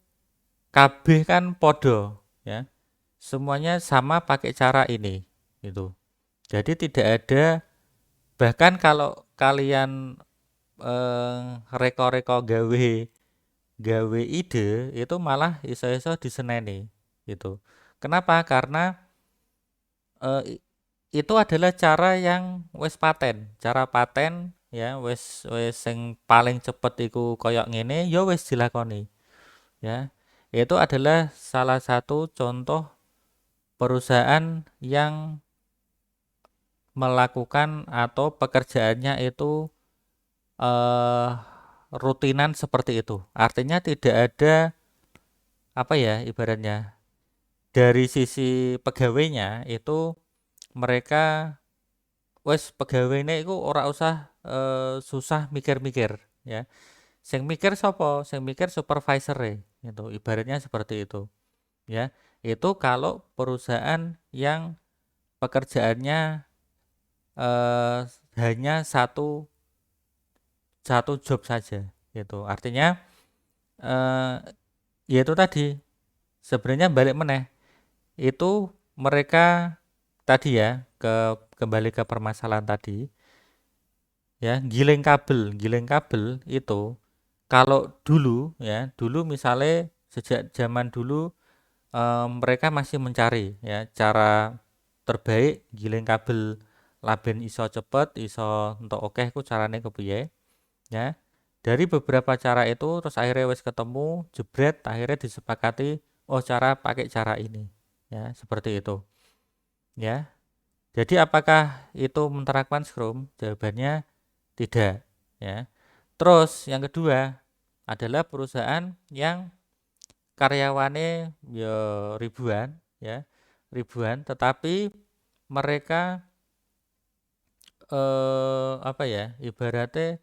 kabeh kan podo ya, semuanya sama pakai cara ini gitu. Jadi tidak ada, bahkan kalau kalian reko-reko gawe ide itu malah iso-iso diseneni gitu. Kenapa? Karena itu adalah cara yang wis paten, cara paten ya, wis sing paling cepet iku koyok ngene ya wis dilakoni ya. Itu adalah salah satu contoh perusahaan yang melakukan atau pekerjaannya itu rutinan seperti itu. Artinya tidak ada apa ya, ibaratnya dari sisi pegawainya itu mereka wes pegawainya itu ora usah susah mikir-mikir ya. Sing mikir sopo? Sing mikir supervisor itu. Ibaratnya seperti itu ya. Itu kalau perusahaan yang pekerjaannya hanya satu job saja gitu. Artinya ya itu tadi sebenarnya balik meneh itu mereka tadi ya, kembali ke permasalahan tadi, ya, giling kabel itu kalau dulu ya, dulu misalnya sejak zaman dulu mereka masih mencari ya cara terbaik giling kabel laben iso cepet, iso entuk akeh ku carane kepiye ya. Dari beberapa cara itu terus akhirnya wis ketemu, jebret akhirnya disepakati oh cara pakai cara ini. Ya, seperti itu. Ya. Jadi apakah itu menerapkan Scrum? Jawabannya tidak, ya. Terus yang kedua adalah perusahaan yang karyawannya ya ribuan, ya. Ribuan, tetapi mereka apa ya? Ibaratnya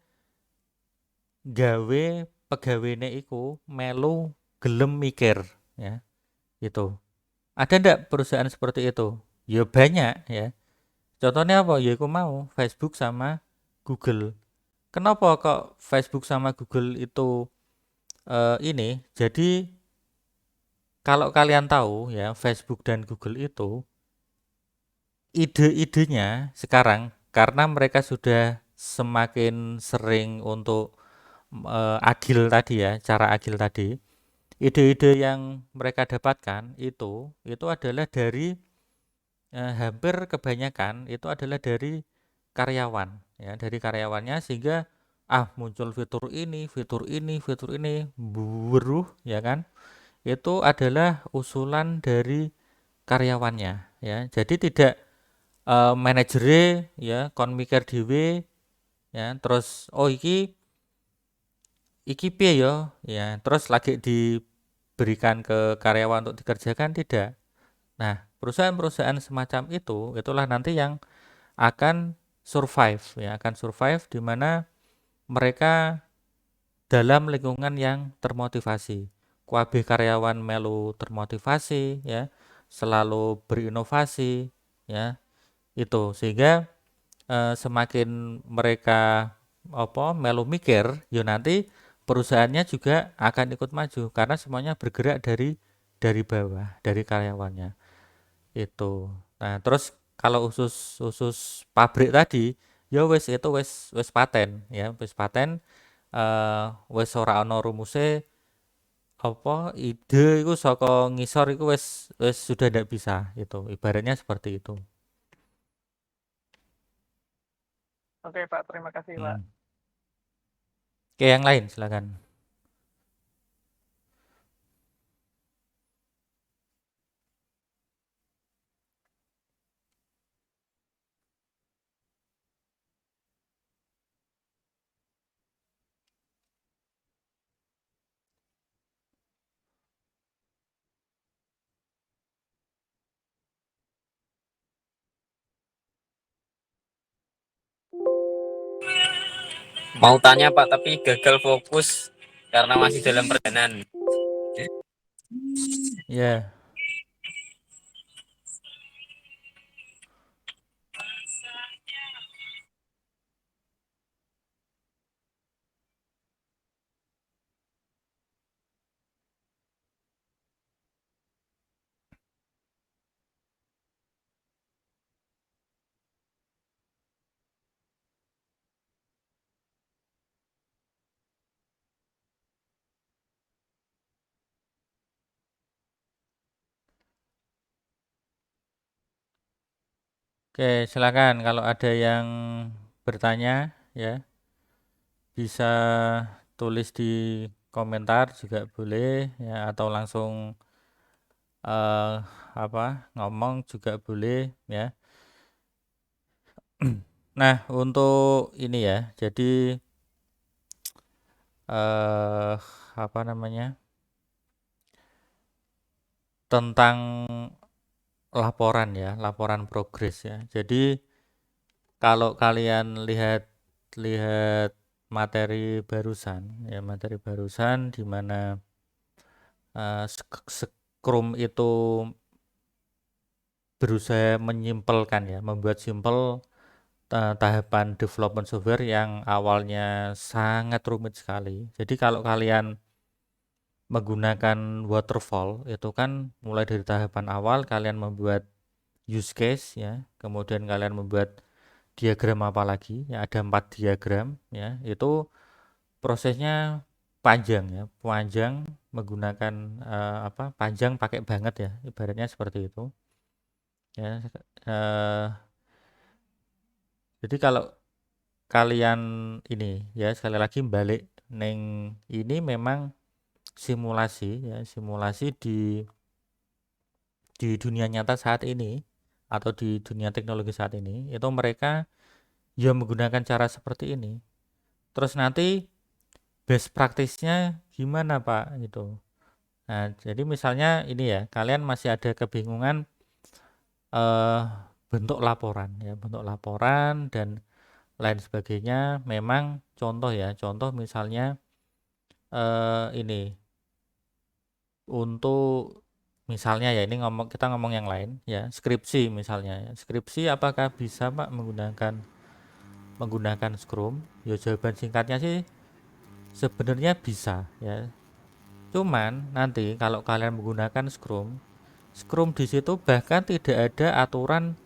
gawe pegawene iku melu gelem mikir, ya. Itu. Ada ndak perusahaan seperti itu? Ya banyak, ya. Contohnya apa? Ya aku mau Facebook sama Google. Kenapa kok Facebook sama Google itu ini? Jadi kalau kalian tahu ya Facebook dan Google itu ide-idenya sekarang karena mereka sudah semakin sering untuk agil tadi ya, cara agil tadi. Ide-ide yang mereka dapatkan itu adalah dari hampir kebanyakan itu adalah dari karyawan ya, dari karyawannya sehingga muncul fitur ini, fitur ini, fitur ini, buruh ya kan. Itu adalah usulan dari karyawannya ya. Jadi tidak manajere ya kon mikir dhewe ya, terus oh iki piye ya, terus lagi diberikan ke karyawan untuk dikerjakan tidak. Nah, perusahaan-perusahaan semacam itu itulah nanti yang akan survive ya, akan survive di mana mereka dalam lingkungan yang termotivasi. Kabeh karyawan melu termotivasi ya, selalu berinovasi ya. Itu sehingga semakin mereka apa melu mikir, ya nanti perusahaannya juga akan ikut maju karena semuanya bergerak dari bawah, dari karyawannya. Itu. Nah, terus kalau usus pabrik tadi, ya wis itu wis paten ya, wis paten wis ora ana rumuse apa ide iku saka ngisor iku wis sudah ndak bisa itu. Ibaratnya seperti itu. Oke Pak, terima kasih Pak. Oke, yang lain silakan. Mau tanya Pak, tapi gagal fokus karena masih dalam perjalanan. Ya. Oke, silakan kalau ada yang bertanya ya, bisa tulis di komentar juga boleh ya atau langsung apa ngomong juga boleh ya. Nah, untuk ini ya, jadi apa namanya? Tentang laporan ya, laporan progres ya. Jadi kalau kalian lihat materi barusan ya, materi barusan di mana Scrum itu berusaha menyimpelkan ya, membuat simpel tahapan development software yang awalnya sangat rumit sekali. Jadi kalau kalian menggunakan waterfall itu kan mulai dari tahapan awal kalian membuat use case ya, kemudian kalian membuat diagram apa lagi ya, ada 4 diagram ya, itu prosesnya panjang ya, panjang menggunakan panjang pakai banget ya, ibaratnya seperti itu ya. Jadi kalau kalian ini ya, sekali lagi balik neng ini memang simulasi ya, simulasi di dunia nyata saat ini atau di dunia teknologi saat ini, itu mereka ya menggunakan cara seperti ini. Terus nanti best practice-nya gimana Pak gitu. Nah, jadi misalnya ini ya, kalian masih ada kebingungan bentuk laporan ya, bentuk laporan dan lain sebagainya. Memang contoh ya, contoh misalnya ini untuk misalnya ya, ini kita ngomong yang lain ya, skripsi misalnya ya. Skripsi apakah bisa Pak menggunakan Scrum? Ya jawaban singkatnya sih sebenarnya bisa ya. Cuman nanti kalau kalian menggunakan Scrum di situ bahkan tidak ada aturan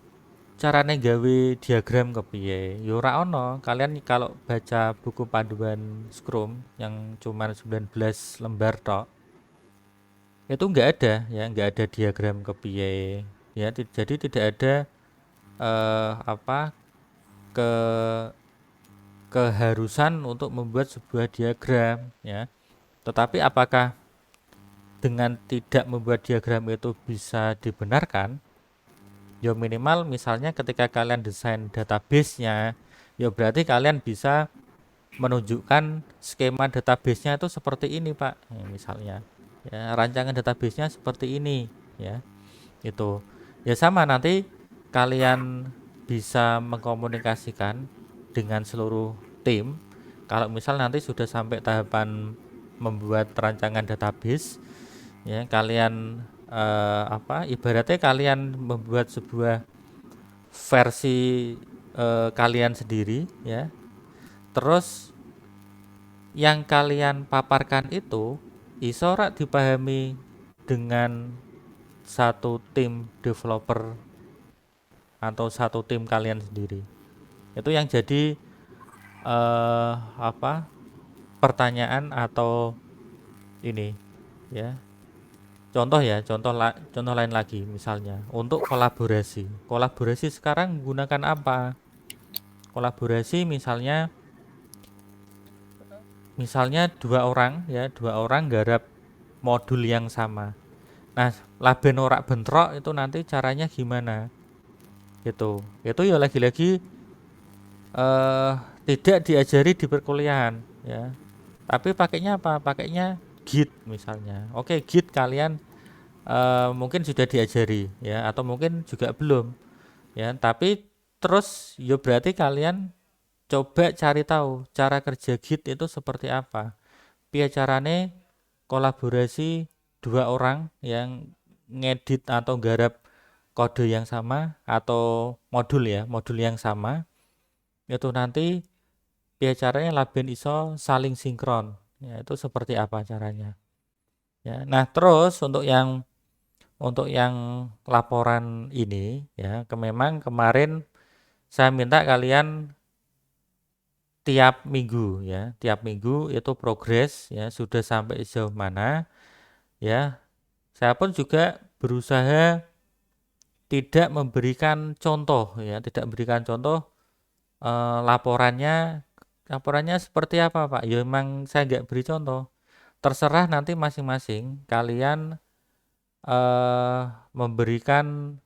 carane gawe diagram kepiye. Ya ora ono. Kalian kalau baca buku panduan Scrum yang cuma 19 lembar tok, itu enggak ada ya, enggak ada diagram kepiye ya. Jadi tidak ada ke keharusan untuk membuat sebuah diagram ya. Tetapi apakah dengan tidak membuat diagram itu bisa dibenarkan? Ya minimal misalnya ketika kalian desain database-nya, ya berarti kalian bisa menunjukkan skema database-nya itu seperti ini Pak ya, misalnya ya, rancangan database-nya seperti ini ya. Itu ya sama, nanti kalian bisa mengkomunikasikan dengan seluruh tim. Kalau misal nanti sudah sampai tahapan membuat rancangan database ya, kalian ibaratnya kalian membuat sebuah versi kalian sendiri ya. Terus yang kalian paparkan itu iso ora dipahami dengan satu tim developer atau satu tim kalian sendiri. Itu yang jadi pertanyaan atau ini ya. Contoh ya, contoh lain lagi misalnya untuk kolaborasi. Kolaborasi sekarang menggunakan apa? Kolaborasi misalnya dua orang garap modul yang sama. Nah, laben ora bentrok itu nanti caranya gimana? Itu ya lagi-lagi tidak diajari di perkuliahan ya. Tapi pakainya apa? Pakainya Git misalnya. Oke, Git kalian mungkin sudah diajari ya, atau mungkin juga belum ya. Tapi terus ya berarti kalian coba cari tahu cara kerja Git itu seperti apa. Piye carane kolaborasi dua orang yang ngedit atau garap kode yang sama atau modul yang sama, itu nanti piye caranya laben iso saling sinkron ya, itu seperti apa caranya ya. Nah, terus untuk yang laporan ini ya, memang kemarin saya minta kalian tiap minggu itu progres ya, sudah sampai sejauh mana ya. Saya pun juga berusaha tidak memberikan contoh laporannya seperti apa Pak. Ya memang saya nggak beri contoh. Terserah nanti masing-masing kalian memberikan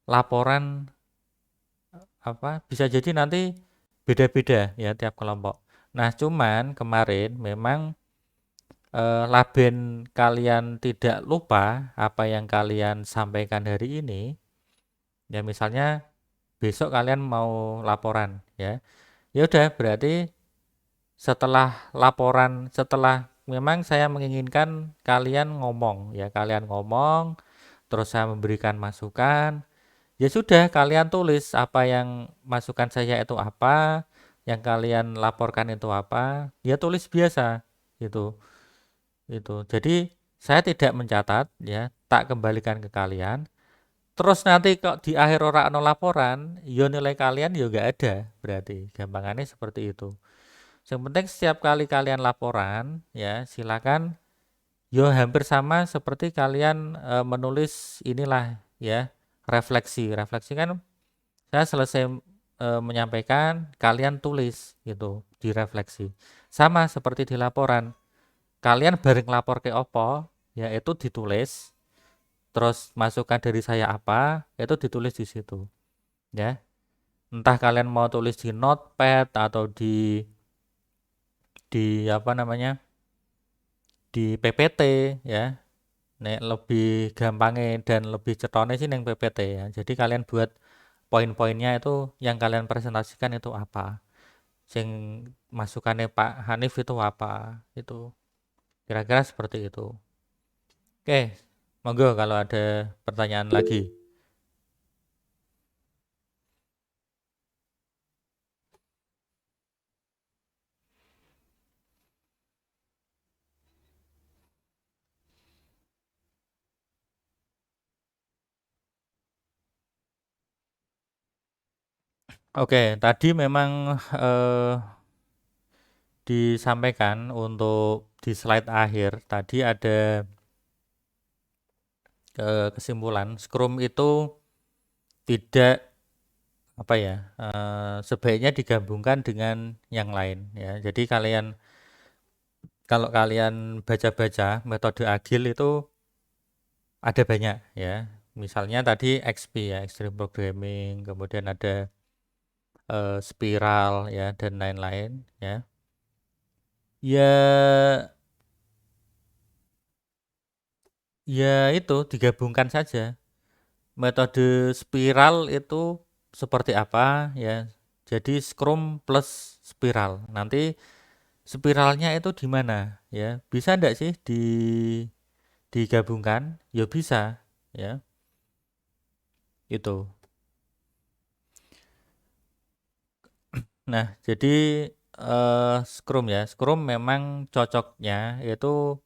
laporan bisa jadi nanti beda-beda ya tiap kelompok. Nah, cuman kemarin memang laben kalian tidak lupa apa yang kalian sampaikan hari ini ya. Misalnya besok kalian mau laporan ya, ya udah berarti setelah memang saya menginginkan kalian ngomong terus saya memberikan masukan. Ya sudah, kalian tulis apa yang masukan saya itu apa, yang kalian laporkan itu apa, ya tulis biasa gitu. Jadi saya tidak mencatat ya, tak kembalikan ke kalian. Terus nanti kok di akhir ora ono laporan, yo nilai kalian yo gak ada, berarti gampangannya seperti itu. Yang penting setiap kali kalian laporan, ya silakan yo hampir sama seperti kalian menulis inilah ya refleksi. Refleksi kan saya selesai menyampaikan, kalian tulis gitu di refleksi. Sama seperti di laporan. Kalian bareng lapor ke opo, ya itu ditulis. Terus masukan dari saya apa, itu ditulis di situ. Ya. Entah kalian mau tulis di notepad atau di apa namanya? Di PPT ya. Nek lebih gampangnya dan lebih cetone sih neng PPT ya. Jadi kalian buat poin-poinnya itu yang kalian presentasikan itu apa. Sing masukannya Pak Hanif itu apa. Itu kira-kira seperti itu. Oke, monggo kalau ada pertanyaan lagi. Oke, tadi memang disampaikan untuk di slide akhir tadi ada kesimpulan Scrum itu tidak apa ya sebaiknya digabungkan dengan yang lain ya. Jadi kalau kalian baca-baca metode agil itu ada banyak ya. Misalnya tadi XP ya, Extreme Programming, kemudian ada spiral ya dan lain-lain ya. Ya itu digabungkan saja. Metode spiral itu seperti apa ya? Jadi Scrum plus spiral. Nanti spiralnya itu di mana ya? Bisa enggak sih digabungkan? Ya bisa ya. Itu. Nah, jadi Scrum ya. Scrum memang cocoknya itu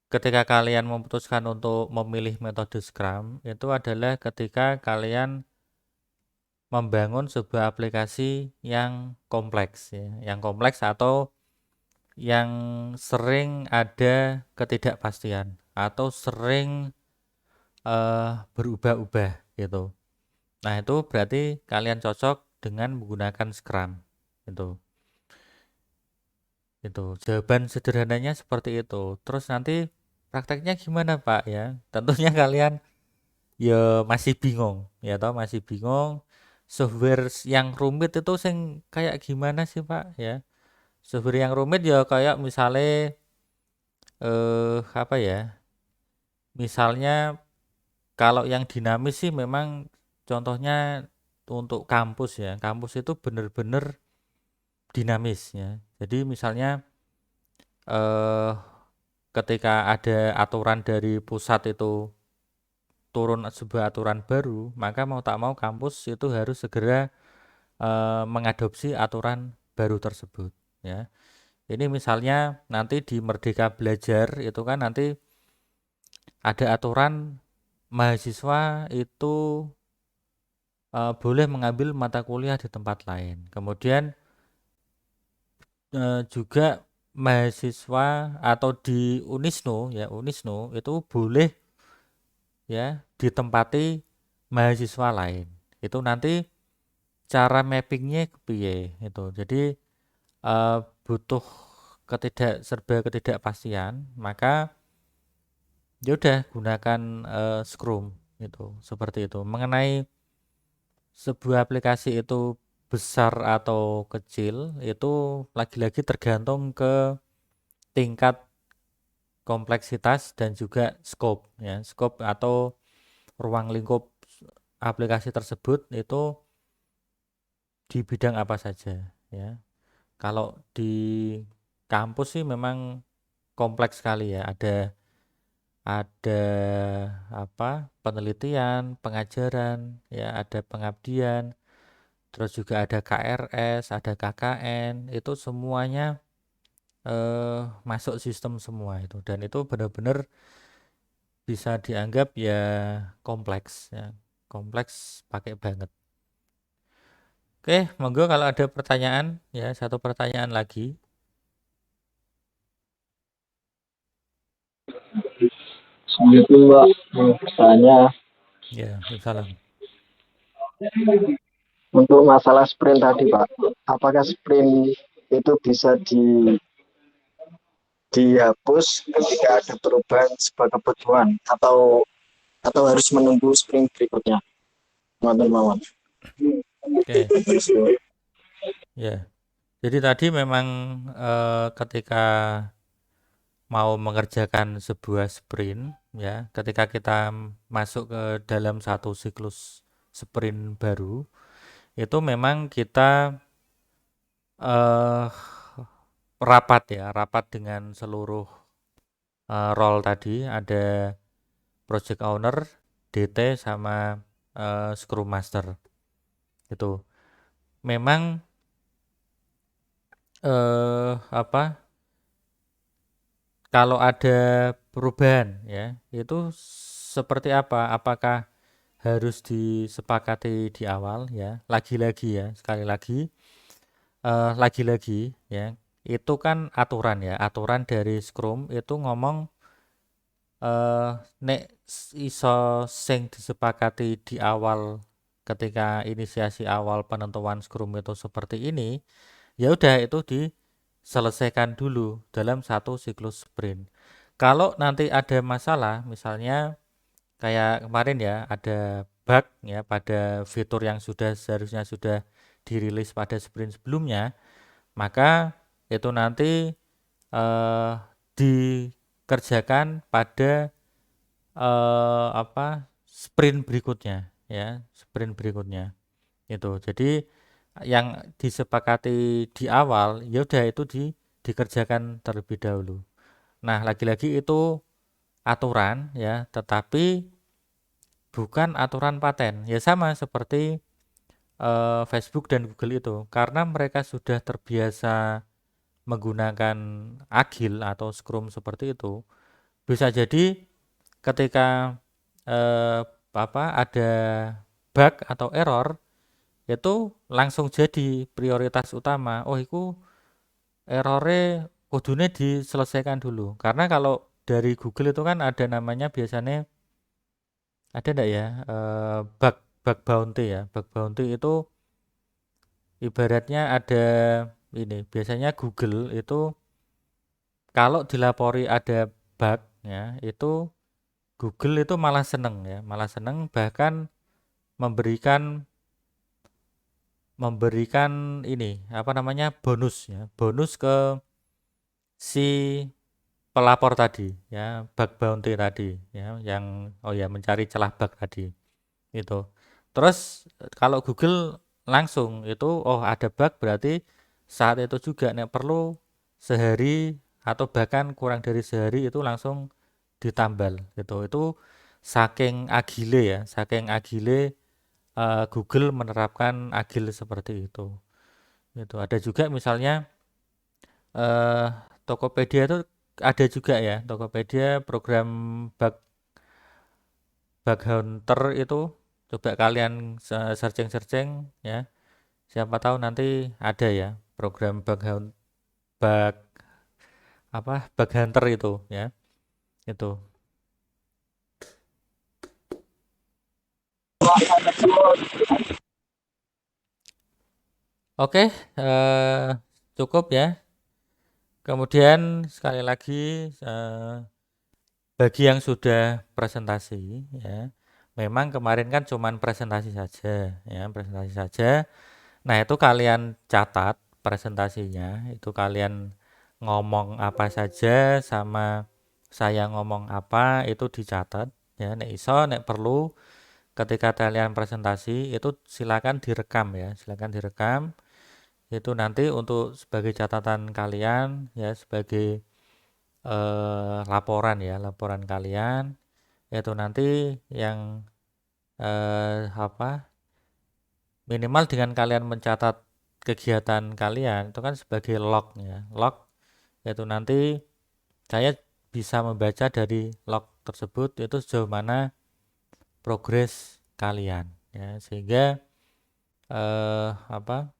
ketika kalian memutuskan untuk memilih metode Scrum itu adalah ketika kalian membangun sebuah aplikasi yang kompleks ya, yang kompleks atau yang sering ada ketidakpastian atau sering berubah-ubah gitu. Nah, itu berarti kalian cocok dengan menggunakan Scrum. Itu jawaban sederhananya seperti itu. Terus nanti prakteknya gimana Pak ya? Tentunya kalian ya masih bingung ya toh masih bingung software yang rumit itu sing kayak gimana sih Pak ya? Software yang rumit ya kayak misalnya apa ya? Misalnya kalau yang dinamis sih memang contohnya untuk kampus ya. Kampus itu benar-benar dinamis ya. Jadi misalnya eh ketika ada aturan dari pusat itu turun sebuah aturan baru, maka mau tak mau kampus itu harus segera mengadopsi aturan baru tersebut ya. Ini misalnya nanti di Merdeka Belajar itu kan nanti ada aturan mahasiswa itu boleh mengambil mata kuliah di tempat lain. Kemudian juga mahasiswa atau di Unisnu ya Unisnu itu boleh ya ditempati mahasiswa lain. Itu nanti cara mappingnya kepiye itu. Jadi butuh serba ketidakpastian, maka ya udah gunakan Scrum itu seperti itu. Mengenai sebuah aplikasi itu besar atau kecil itu lagi-lagi tergantung ke tingkat kompleksitas dan juga scope ya. Scope atau ruang lingkup aplikasi tersebut itu di bidang apa saja ya. Kalau di kampus sih memang kompleks sekali ya. Ada apa? Penelitian, pengajaran, ya, ada pengabdian, terus juga ada KRS, ada KKN, itu semuanya masuk sistem semua itu dan itu benar-benar bisa dianggap ya kompleks ya. Kompleks pakai banget. Oke, monggo kalau ada pertanyaan ya, satu pertanyaan lagi. Assalamualaikum Mbak, mau bertanya Ya, salam. untuk masalah sprint tadi Pak, apakah sprint itu bisa dihapus ketika ada perubahan sebuah kebutuhan atau harus menunggu sprint berikutnya? Mohon. Oke. Ya. Jadi tadi memang ketika mau mengerjakan sebuah sprint ya, ketika kita masuk ke dalam satu siklus sprint baru, itu memang kita rapat dengan seluruh role tadi, ada project owner, DT sama Scrum Master. Itu memang kalau ada perubahan ya, itu seperti apa? Apakah harus disepakati di awal ya? Lagi-lagi ya, sekali lagi ya, itu kan aturan ya, aturan dari Scrum itu ngomong nek iso sing disepakati di awal ketika inisiasi awal penentuan Scrum itu seperti ini, ya udah itu diselesaikan dulu dalam satu siklus sprint. Kalau nanti ada masalah, misalnya kayak kemarin ya, ada bug ya pada fitur yang seharusnya sudah dirilis pada sprint sebelumnya, maka itu nanti dikerjakan pada sprint berikutnya ya, sprint berikutnya itu. Jadi yang disepakati di awal ya udah itu dikerjakan terlebih dahulu. Nah, lagi-lagi itu aturan ya, tetapi bukan aturan paten. Ya sama seperti Facebook dan Google itu, karena mereka sudah terbiasa menggunakan Agile atau Scrum seperti itu, bisa jadi ketika ada bug atau error itu langsung jadi prioritas utama. Oh, itu errornya kudune diselesaikan dulu. Karena kalau dari Google itu kan ada namanya biasanya, ada enggak ya, bug bounty ya. Bug bounty itu ibaratnya ada ini, biasanya Google itu kalau dilapori ada bug ya, itu Google itu malah seneng ya, malah seneng, bahkan memberikan ini apa namanya, bonus ya, bonus ke si pelapor tadi ya, bug bounty tadi ya, yang mencari celah bug tadi itu. Terus kalau Google langsung itu ada bug, berarti saat itu juga nek perlu sehari atau bahkan kurang dari sehari itu langsung ditambal gitu. Itu saking agile ya, saking agile Google menerapkan agile seperti itu. Itu ada juga misalnya Tokopedia itu ada juga ya, Tokopedia program bug hunter itu, coba kalian searching ya. Siapa tahu nanti ada ya program bug hunter itu ya. Itu. Oke, cukup ya. Kemudian sekali lagi bagi yang sudah presentasi ya, memang kemarin kan cuman presentasi saja ya, presentasi saja. Nah, itu kalian catat presentasinya, itu kalian ngomong apa saja sama saya ngomong apa itu dicatat ya. Nek iso, nek perlu ketika kalian presentasi itu silakan direkam ya, silakan direkam. Itu nanti untuk sebagai catatan kalian ya, sebagai laporan kalian, yaitu nanti yang minimal dengan kalian mencatat kegiatan kalian itu kan sebagai log ya, log, yaitu nanti saya bisa membaca dari log tersebut itu sejauh mana progres kalian ya, sehingga apa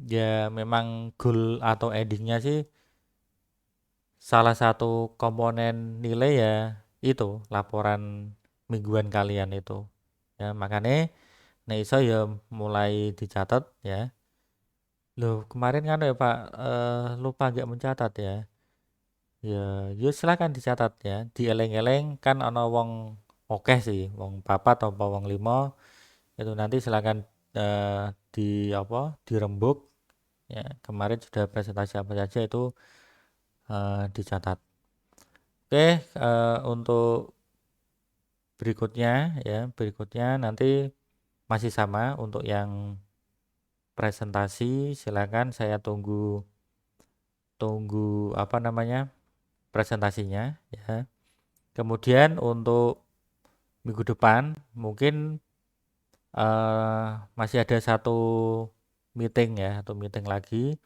ya, memang goal atau endingnya sih salah satu komponen nilai ya itu laporan mingguan kalian itu ya, makanya nek iso ya mulai dicatat ya. Loh kemarin kan ya Pak, lupa nggak mencatat ya. Ya silakan dicatat ya, dieleng-eleng kan ana wong okeh sih, wong papat atau wong 5 itu nanti silakan di apa dirembuk ya. Kemarin sudah presentasi apa saja itu dicatat. Oke, untuk berikutnya nanti masih sama untuk yang presentasi, silakan saya tunggu apa namanya presentasinya ya. Kemudian untuk minggu depan mungkin masih ada satu meeting ya, atau meeting lagi,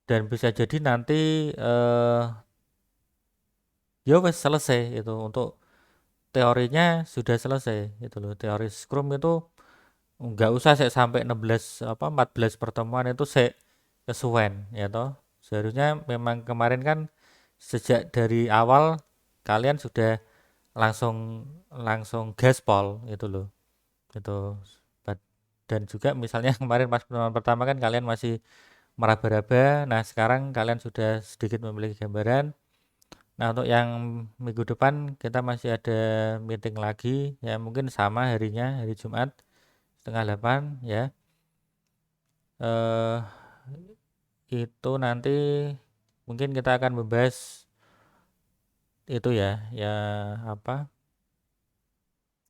dan bisa jadi nanti ya wes selesai itu, untuk teorinya sudah selesai itu loh. Teori Scrum itu nggak usah sampai 14 pertemuan itu kesuwen ya toh. Seharusnya memang kemarin kan sejak dari awal kalian sudah langsung gaspol itu loh. Itu dan juga misalnya kemarin pas pertemuan pertama kan kalian masih meraba-raba. Nah, sekarang kalian sudah sedikit memiliki gambaran. Nah, untuk yang minggu depan kita masih ada meeting lagi ya, mungkin sama harinya, hari Jumat 7:30 ya. Itu nanti mungkin kita akan membahas itu ya apa,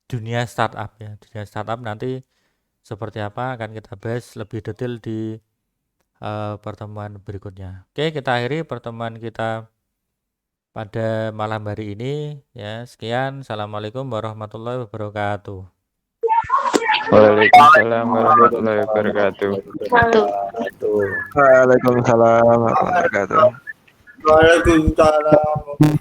dunia startup ya. Dunia startup nanti seperti apa akan kita bahas lebih detail di pertemuan berikutnya. Oke, kita akhiri pertemuan kita pada malam hari ini ya. Sekian, assalamualaikum warahmatullahi wabarakatuh. Waalaikumsalam warahmatullahi wabarakatuh. Waalaikumsalam warahmatullahi wabarakatuh. Waalaikumsalam.